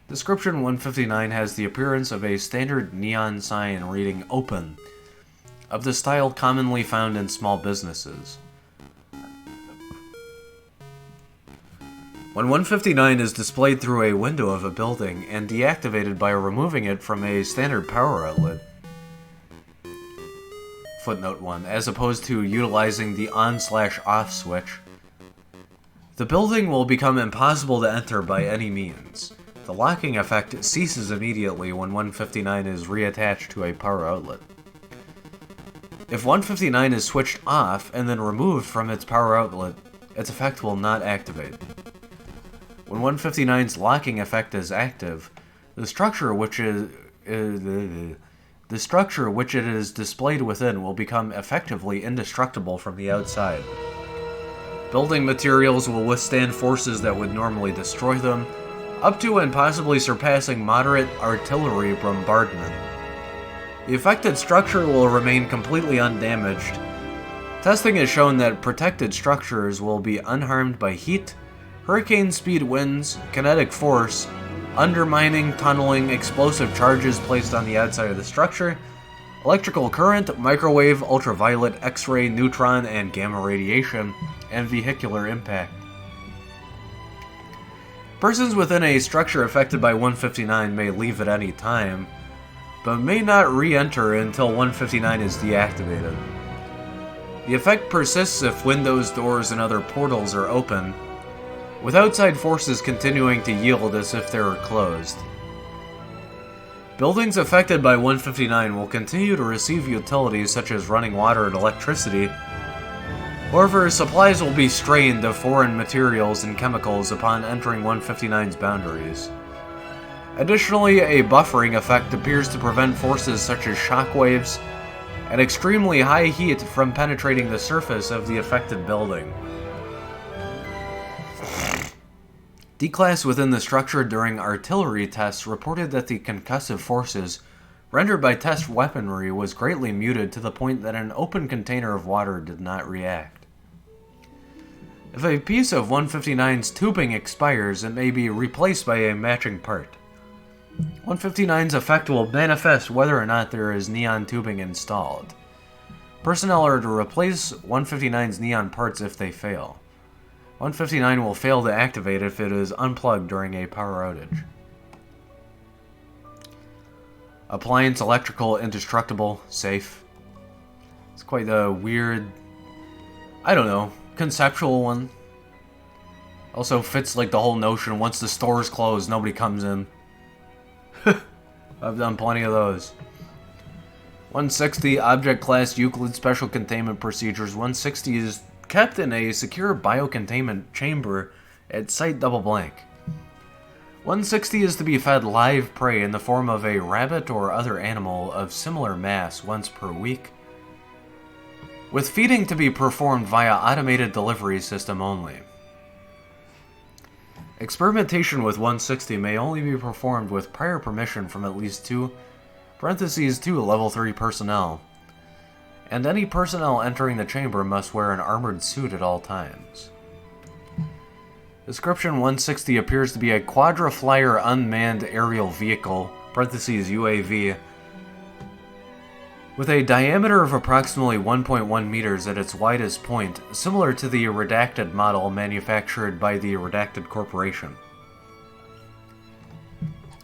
Description 159 has the appearance of a standard neon sign reading "Open," of the style commonly found in small businesses. When 159 is displayed through a window of a building and deactivated by removing it from a standard power outlet, footnote 1, as opposed to utilizing the on/off switch, the building will become impossible to enter by any means. The locking effect ceases immediately when 159 is reattached to a power outlet. If 159 is switched off and then removed from its power outlet, its effect will not activate. When 159's locking effect is active, the structure which it is displayed within will become effectively indestructible from the outside. Building materials will withstand forces that would normally destroy them, up to and possibly surpassing moderate artillery bombardment. The affected structure will remain completely undamaged. Testing has shown that protected structures will be unharmed by heat, hurricane-speed winds, kinetic force, undermining, tunneling, explosive charges placed on the outside of the structure, electrical current, microwave, ultraviolet, X-ray, neutron, and gamma radiation, and vehicular impact. Persons within a structure affected by 159 may leave at any time, but may not re-enter until 159 is deactivated. The effect persists if windows, doors, and other portals are open, with outside forces continuing to yield as if they were closed. Buildings affected by 159 will continue to receive utilities such as running water and electricity. However, supplies will be strained of foreign materials and chemicals upon entering 159's boundaries. Additionally, a buffering effect appears to prevent forces such as shockwaves and extremely high heat from penetrating the surface of the affected building. D-Class within the structure during artillery tests reported that the concussive forces rendered by test weaponry was greatly muted to the point that an open container of water did not react. If a piece of 159's tubing expires, it may be replaced by a matching part. 159's effect will manifest whether or not there is neon tubing installed. Personnel are to replace 159's neon parts if they fail. 159 will fail to activate if it is unplugged during a power outage. Appliance electrical indestructible, safe. It's quite a weird, I don't know, conceptual one. Also fits like the whole notion, once the store's closed, nobody comes in. I've done plenty of those. 160, Object Class Euclid Special Containment Procedures. 160 is kept in a secure biocontainment chamber at Site Double Blank. 160 is to be fed live prey in the form of a rabbit or other animal of similar mass once per week, with feeding to be performed via automated delivery system only. Experimentation with 160 may only be performed with prior permission from at least 2 level 3 personnel, and any personnel entering the chamber must wear an armored suit at all times. Description 160 appears to be a quadriflyer unmanned aerial vehicle, UAV, with a diameter of approximately 1.1 meters at its widest point, similar to the Redacted model manufactured by the Redacted Corporation.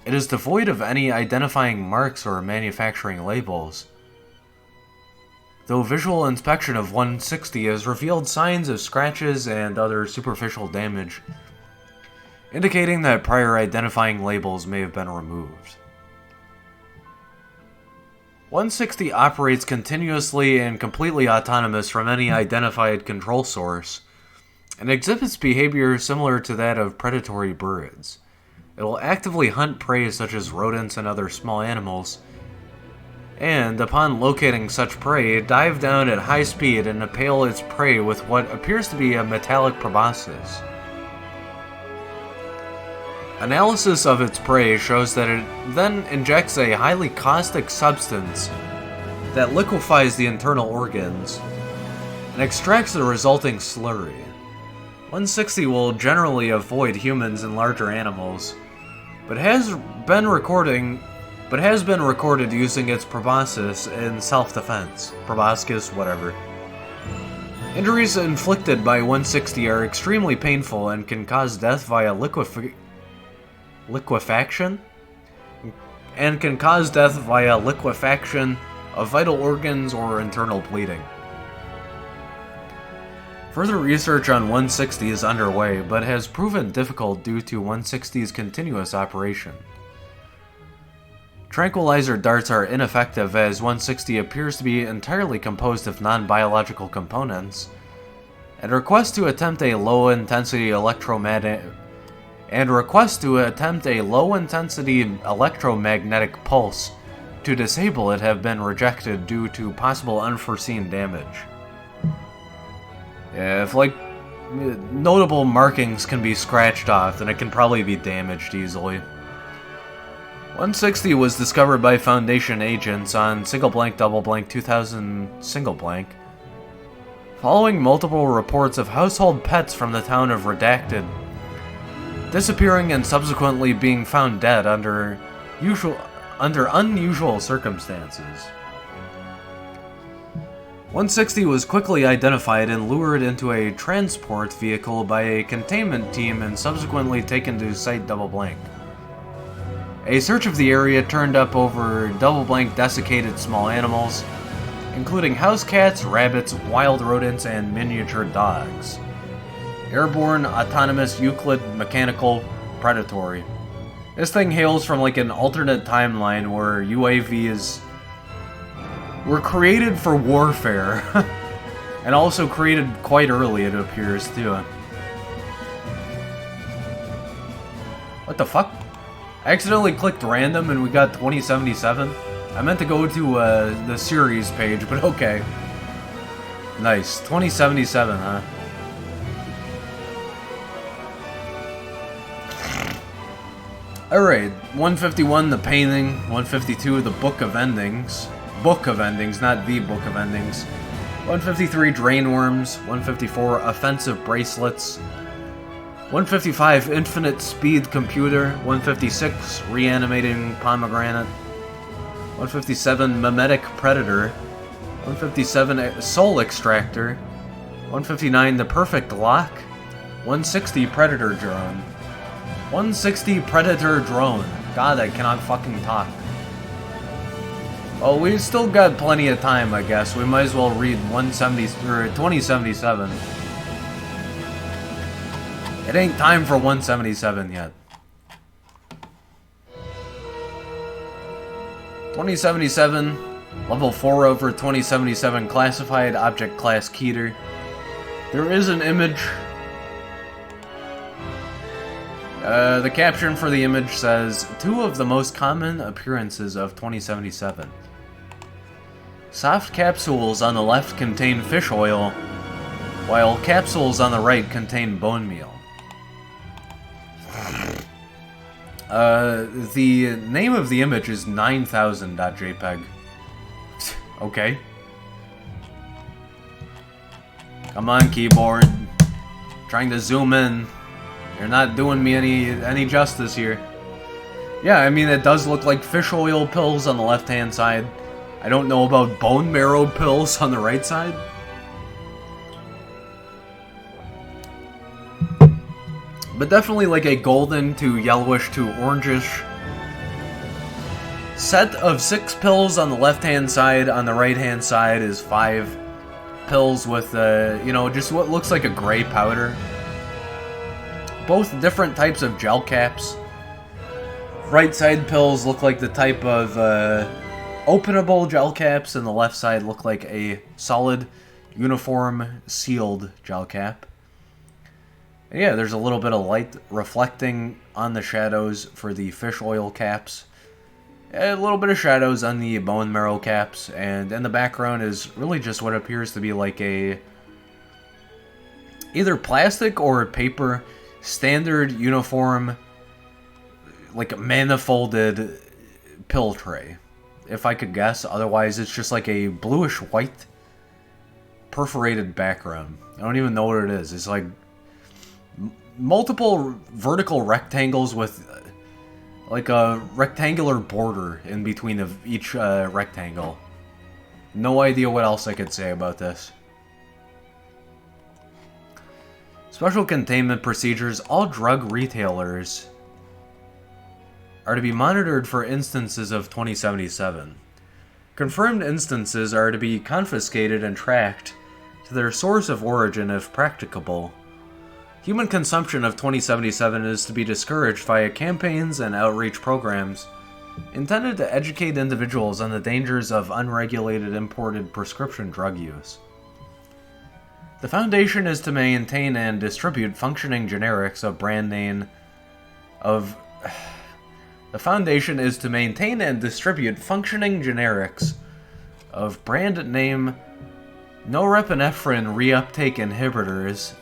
It is devoid of any identifying marks or manufacturing labels, though visual inspection of 160 has revealed signs of scratches and other superficial damage, indicating that prior identifying labels may have been removed. 160 operates continuously and completely autonomous from any identified control source, and exhibits behavior similar to that of predatory birds. It will actively hunt prey such as rodents and other small animals, and, upon locating such prey, dive down at high speed and impale its prey with what appears to be a metallic proboscis. Analysis of its prey shows that it then injects a highly caustic substance that liquefies the internal organs and extracts the resulting slurry. 160 will generally avoid humans and larger animals, but has been recorded using its proboscis in self-defense. Proboscis, whatever. Injuries inflicted by 160 are extremely painful and can cause death via liquefaction? And can cause death via liquefaction of vital organs or internal bleeding. Further research on 160 is underway, but has proven difficult due to 160's continuous operation. Tranquilizer darts are ineffective as 160 appears to be entirely composed of non-biological components, and requests to attempt a low-intensity electromagnetic pulse to disable it have been rejected due to possible unforeseen damage. Yeah, if notable markings can be scratched off, then it can probably be damaged easily. 160 was discovered by Foundation agents on single blank double blank 2000 single blank, following multiple reports of household pets from the town of Redacted disappearing and subsequently being found dead under unusual circumstances. 160 was quickly identified and lured into a transport vehicle by a containment team and subsequently taken to Site Double Blank. A search of the area turned up over double blank desiccated small animals, including house cats, rabbits, wild rodents, and miniature dogs. Airborne, autonomous, Euclid, mechanical, predatory. This thing hails from an alternate timeline where UAVs were created for warfare, and also created quite early, it appears, too. What the fuck? I accidentally clicked random and we got 2077. I meant to go to the series page, but okay. Nice. 2077, huh? Alright, 151, the painting. 152, the Book of Endings. Book of Endings, not the Book of Endings. 153, Drain Worms. 154, Offensive Bracelets. 155, Infinite Speed Computer. 156, Reanimating Pomegranate. 157, Mimetic Predator. 157, Soul Extractor. 159, The Perfect Lock. 160, Predator Drone. 160, Predator Drone. God, I cannot fucking talk. Well, we've still got plenty of time, I guess. We might as well read 2077. It ain't time for 177 yet. 2077, level 4 over 2077 classified object class Keter. There is an image. The caption for the image says, 2 of the most common appearances of 2077. Soft capsules on the left contain fish oil, while capsules on the right contain bone meal. The name of the image is 9000.jpg. Okay. Come on, keyboard. Trying to zoom in. You're not doing me any justice here. Yeah, I mean, it does look like fish oil pills on the left-hand side. I don't know about bone marrow pills on the right side. But definitely like a golden to yellowish to orangish set of 6 pills on the left-hand side. On the right-hand side is 5 pills with, just what looks like a gray powder. Both different types of gel caps. Right side pills look like the type of openable gel caps, and the left side look like a solid, uniform, sealed gel cap. And yeah, there's a little bit of light reflecting on the shadows for the fish oil caps. A little bit of shadows on the bone marrow caps, and in the background is really just what appears to be like a either plastic or paper standard uniform like a manifolded pill tray, if I could guess. Otherwise, it's just like a bluish white perforated background. I don't even know what it is. It's like multiple vertical rectangles with like a rectangular border in between of each rectangle. No idea what else I could say about this. Special containment procedures. All drug retailers are to be monitored for instances of 2077. Confirmed instances are to be confiscated and tracked to their source of origin if practicable. Human consumption of 2077 is to be discouraged via campaigns and outreach programs intended to educate individuals on the dangers of unregulated imported prescription drug use. The Foundation is to maintain and distribute functioning generics of brand name of... The Foundation is to maintain and distribute functioning generics of brand name norepinephrine reuptake inhibitors,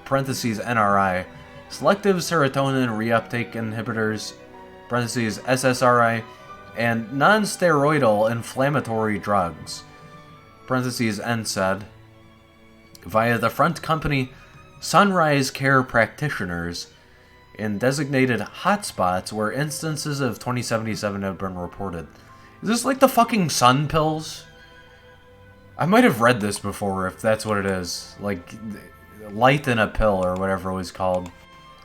parentheses NRI, selective serotonin reuptake inhibitors, parentheses SSRI, and non-steroidal inflammatory drugs, parentheses NSAID, via the front company Sunrise Care Practitioners in designated hotspots where instances of 2077 have been reported. Is this like the fucking sun pills? I might have read this before, if that's what it is. Like, light in a pill, or whatever it was called.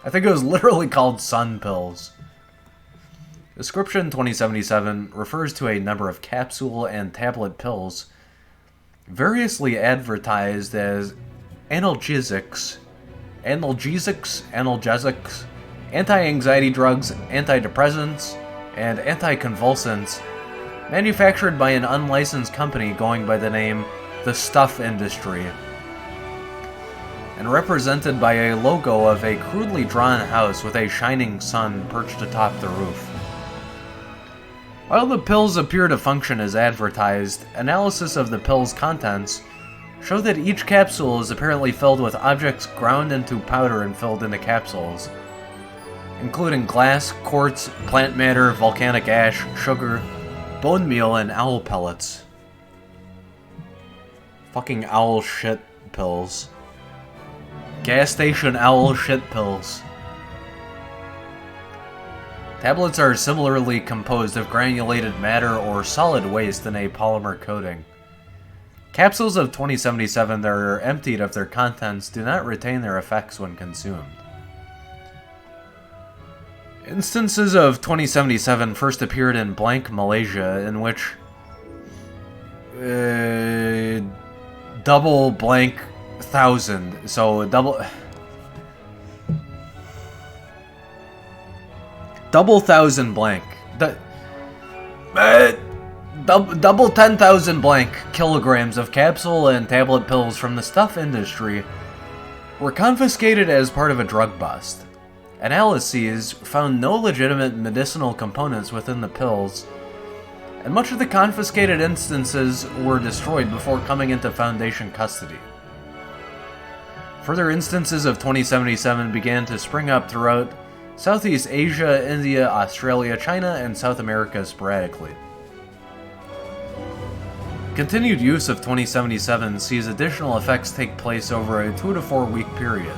I think it was literally called sun pills. Description 2077 refers to a number of capsule and tablet pills variously advertised as analgesics, anti-anxiety drugs, antidepressants, and anticonvulsants, manufactured by an unlicensed company going by the name The Stuff Industry, and represented by a logo of a crudely drawn house with a shining sun perched atop the roof. While the pills appear to function as advertised, analysis of the pill's contents show that each capsule is apparently filled with objects ground into powder and filled into capsules, including glass, quartz, plant matter, volcanic ash, sugar, bone meal, and owl pellets. Fucking owl shit pills. Gas station owl shit pills. Tablets are similarly composed of granulated matter or solid waste in a polymer coating. Capsules of 2077 that are emptied of their contents do not retain their effects when consumed. Instances of 2077 first appeared in blank Malaysia, in which double blank thousand, so double thousand blank. Double 10,000 blank kilograms of capsule and tablet pills from the Stuff Industry were confiscated as part of a drug bust. Analyses found no legitimate medicinal components within the pills, and much of the confiscated instances were destroyed before coming into Foundation custody. Further instances of 2077 began to spring up throughout Southeast Asia, India, Australia, China, and South America sporadically. Continued use of 2077 sees additional effects take place over a 2 to 4 week period.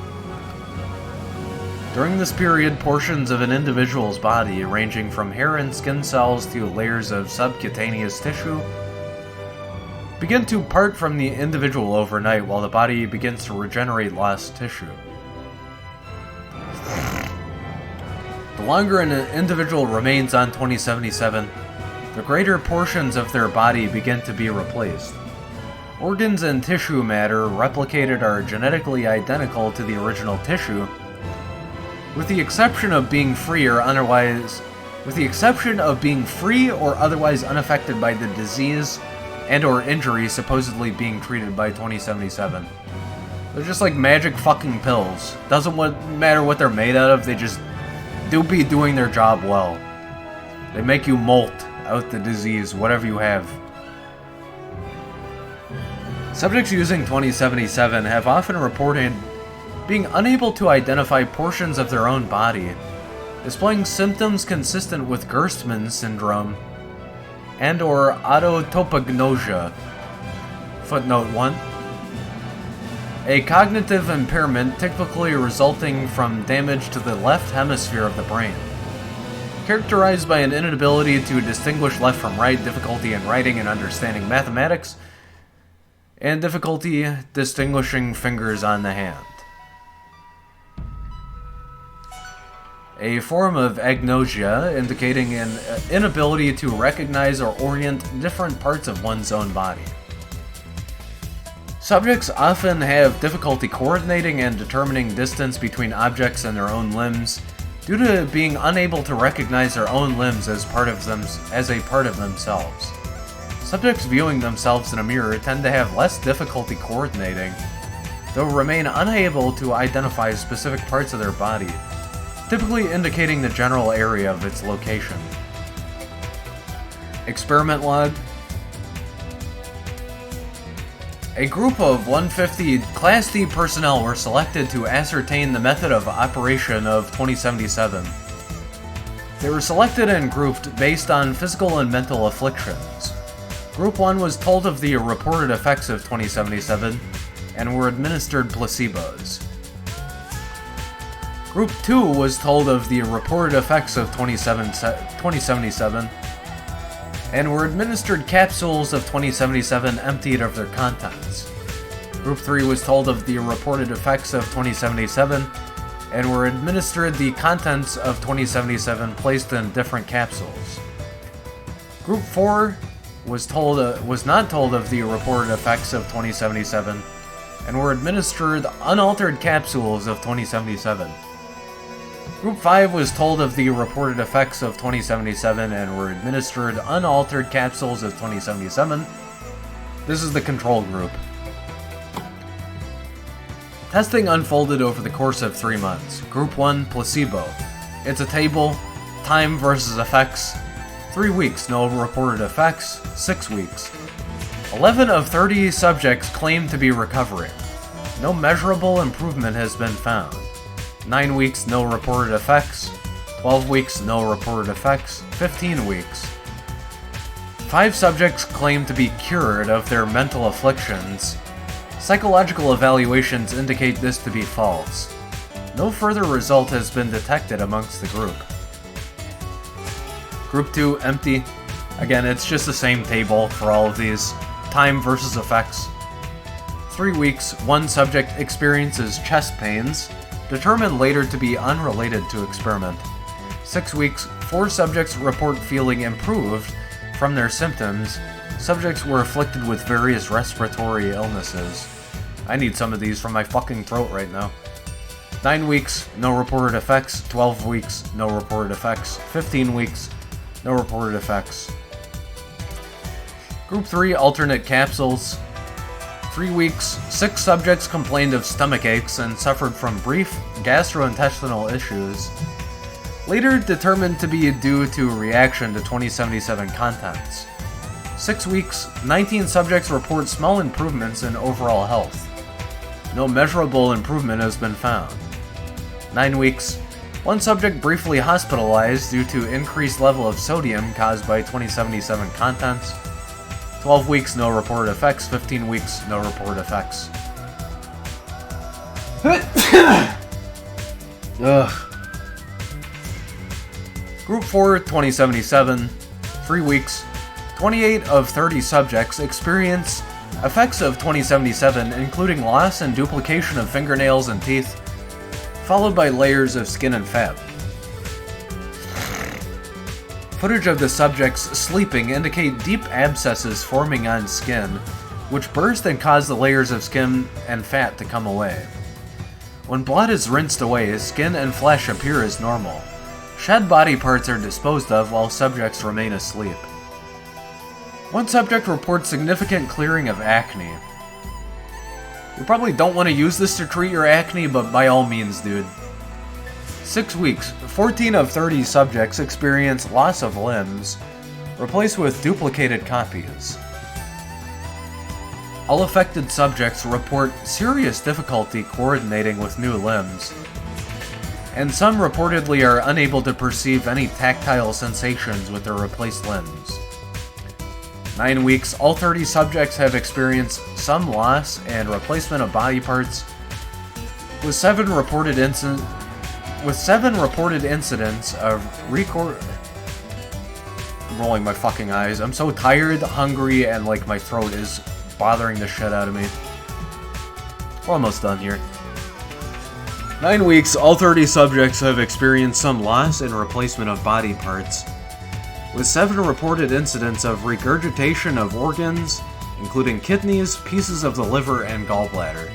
During this period, portions of an individual's body, ranging from hair and skin cells to layers of subcutaneous tissue, begin to part from the individual overnight while the body begins to regenerate lost tissue. The longer an individual remains on 2077, the greater portions of their body begin to be replaced. Organs and tissue matter replicated are genetically identical to the original tissue, with the exception of being free or otherwise unaffected by the disease and or injury supposedly being treated by 2077. They're just like magic fucking pills. Doesn't matter what they're made out of, they just do be doing their job well. They make you molt out the disease, whatever you have. Subjects using 2077 have often reported being unable to identify portions of their own body displaying symptoms consistent with Gerstmann syndrome and/or autotopagnosia. Footnote 1. A cognitive impairment typically resulting from damage to the left hemisphere of the brain. Characterized by an inability to distinguish left from right, difficulty in writing and understanding mathematics, and difficulty distinguishing fingers on the hand. A form of agnosia indicating an inability to recognize or orient different parts of one's own body. Subjects often have difficulty coordinating and determining distance between objects and their own limbs due to being unable to recognize their own limbs as a part of themselves. Subjects viewing themselves in a mirror tend to have less difficulty coordinating, though remain unable to identify specific parts of their body, typically indicating the general area of its location. Experiment log. A group of 150 Class D personnel were selected to ascertain the method of operation of 2077. They were selected and grouped based on physical and mental afflictions. Group 1 was told of the reported effects of 2077 and were administered placebos. Group 2 was told of the reported effects of 2077 and were administered capsules of 2077 emptied of their contents. Group 3 was told of the reported effects of 2077 and were administered the contents of 2077 placed in different capsules. Group 4 was not told of the reported effects of 2077 and were administered unaltered capsules of 2077. Group 5 was told of the reported effects of 2077 and were administered unaltered capsules of 2077. This is the control group. Testing unfolded over the course of 3 months. Group 1, placebo. It's a table. Time versus effects. 3 weeks, no reported effects. 6 weeks. 11 of 30 subjects claim to be recovering. No measurable improvement has been found. 9 weeks, no reported effects. 12 weeks, no reported effects. 15 weeks. 5 subjects claim to be cured of their mental afflictions. Psychological evaluations indicate this to be false. No further result has been detected amongst the group. Group 2, empty. Again, it's just the same table for all of these. Time versus effects. 3 weeks, 1 subject experiences chest pains, determined later to be unrelated to experiment. 6 weeks, 4 subjects report feeling improved from their symptoms. Subjects were afflicted with various respiratory illnesses. I need some of these from my fucking throat right now. 9 weeks, no reported effects. 12 weeks, no reported effects. 15 weeks, no reported effects. Group 3, alternate capsules. 3 weeks, 6 subjects complained of stomach aches and suffered from brief gastrointestinal issues, later determined to be due to reaction to 2077 contents. 6 weeks, 19 subjects report small improvements in overall health. No measurable improvement has been found. 9 weeks, 1 subject briefly hospitalized due to increased level of sodium caused by 2077 contents. 12 weeks, no reported effects. 15 weeks, no reported effects. Ugh. Group 4, 2077. 3 weeks. 28 of 30 subjects experience effects of 2077, including loss and duplication of fingernails and teeth, followed by layers of skin and fat. Footage of the subjects sleeping indicate deep abscesses forming on skin, which burst and cause the layers of skin and fat to come away. When blood is rinsed away, skin and flesh appear as normal. Shed body parts are disposed of while subjects remain asleep. 1 subject reports significant clearing of acne. You probably don't want to use this to treat your acne, but by all means, dude. 6 weeks, 14 of 30 subjects experience loss of limbs, replaced with duplicated copies. All affected subjects report serious difficulty coordinating with new limbs, and some reportedly are unable to perceive any tactile sensations with their replaced limbs. 9 weeks, all 30 subjects have experienced some loss and replacement of body parts, with 7 reported incidents of rolling my fucking eyes. I'm so tired, hungry, and like my throat is bothering the shit out of me. We're almost done here. 9 weeks, all 30 subjects have experienced some loss and replacement of body parts, with 7 reported incidents of regurgitation of organs, including kidneys, pieces of the liver, and gallbladder.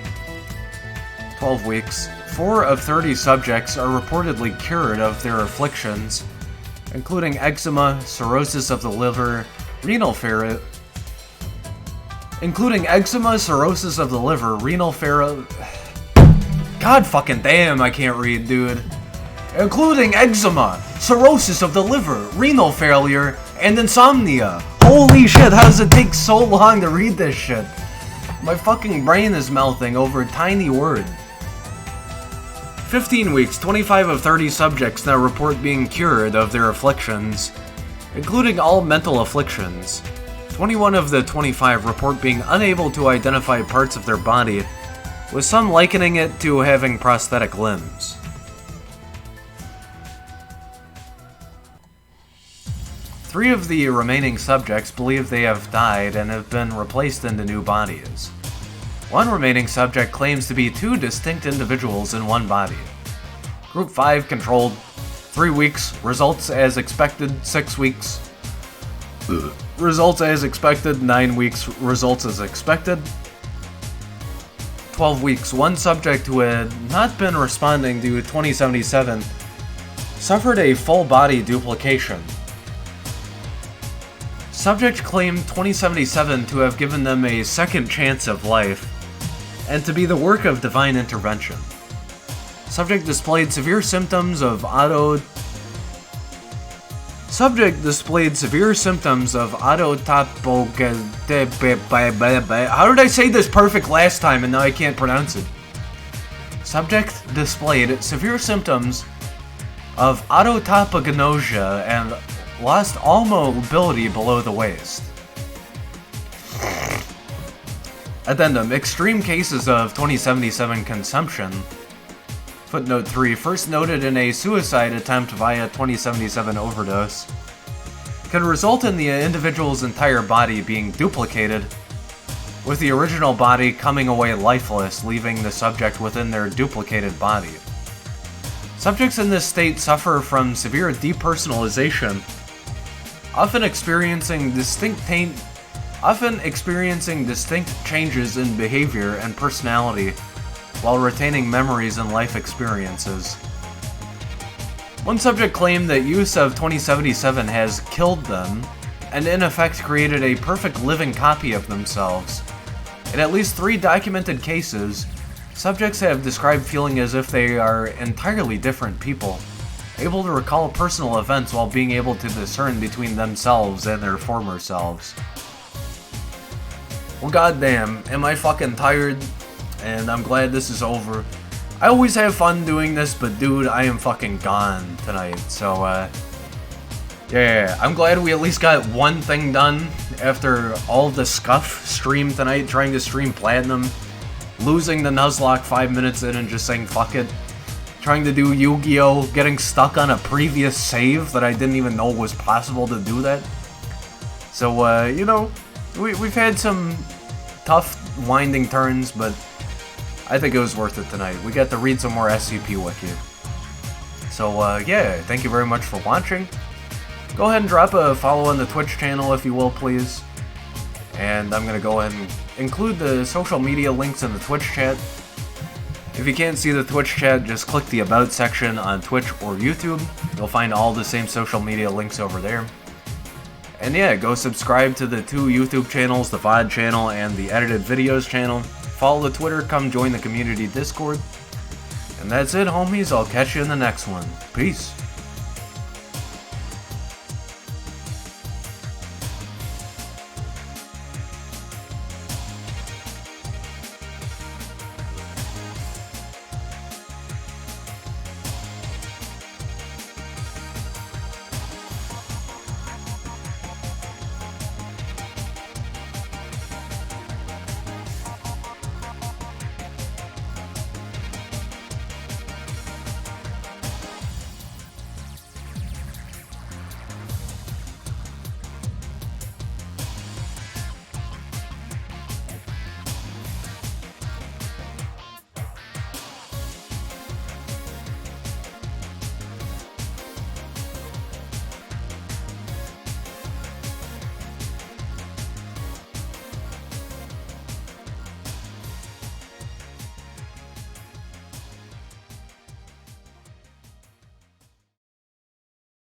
12 weeks, 4 of 30 subjects are reportedly cured of their afflictions, including eczema, cirrhosis of the liver, renal failure, God fucking damn, I can't read, dude. Including eczema, cirrhosis of the liver, renal failure, and insomnia. Holy shit, how does it take so long to read this shit? My fucking brain is melting over a tiny word. 15 weeks, 25 of 30 subjects now report being cured of their afflictions, including all mental afflictions. 21 of the 25 report being unable to identify parts of their body, with some likening it to having prosthetic limbs. Three of the remaining subjects believe they have died and have been replaced into new bodies. One remaining subject claims to be 2 distinct individuals in one body. Group 5 controlled. 3 weeks. Results as expected. 6 weeks. Results as expected. 9 weeks. Results as expected. 12 weeks. One subject who had not been responding to 2077 suffered a full body duplication. Subject claimed 2077 to have given them a second chance of life, and to be the work of divine intervention. Subject displayed severe symptoms of How did I say this perfect last time and now I can't pronounce it? Subject displayed severe symptoms of autotopagnosia and lost all mobility below the waist. Addendum: extreme cases of 2077 consumption. Footnote 3, first noted in a suicide attempt via 2077 overdose, can result in the individual's entire body being duplicated, with the original body coming away lifeless, leaving the subject within their duplicated body. Subjects in this state suffer from severe depersonalization, often experiencing distinct changes in behavior and personality while retaining memories and life experiences. One subject claimed that use of 2077 has killed them, and in effect created a perfect living copy of themselves. In at least 3 documented cases, subjects have described feeling as if they are entirely different people, able to recall personal events while being able to discern between themselves and their former selves. Well, goddamn, am I fucking tired, and I'm glad this is over. I always have fun doing this, but dude, I am fucking gone tonight, so, yeah, I'm glad we at least got one thing done after all the scuff stream tonight, trying to stream Platinum, losing the Nuzlocke 5 minutes in and just saying fuck it. Trying to do Yu-Gi-Oh! Getting stuck on a previous save that I didn't even know was possible to do that. So, you know, we've had some tough winding turns, but I think it was worth it tonight. We got to read some more SCP Wiki. So, yeah, thank you very much for watching. Go ahead and drop a follow on the Twitch channel if you will, please. And I'm going to go ahead and include the social media links in the Twitch chat. If you can't see the Twitch chat, just click the About section on Twitch or YouTube. You'll find all the same social media links over there. And yeah, go subscribe to the 2 YouTube channels, the VOD channel and the Edited Videos channel. Follow the Twitter, come join the community Discord. And that's it, homies. I'll catch you in the next one. Peace.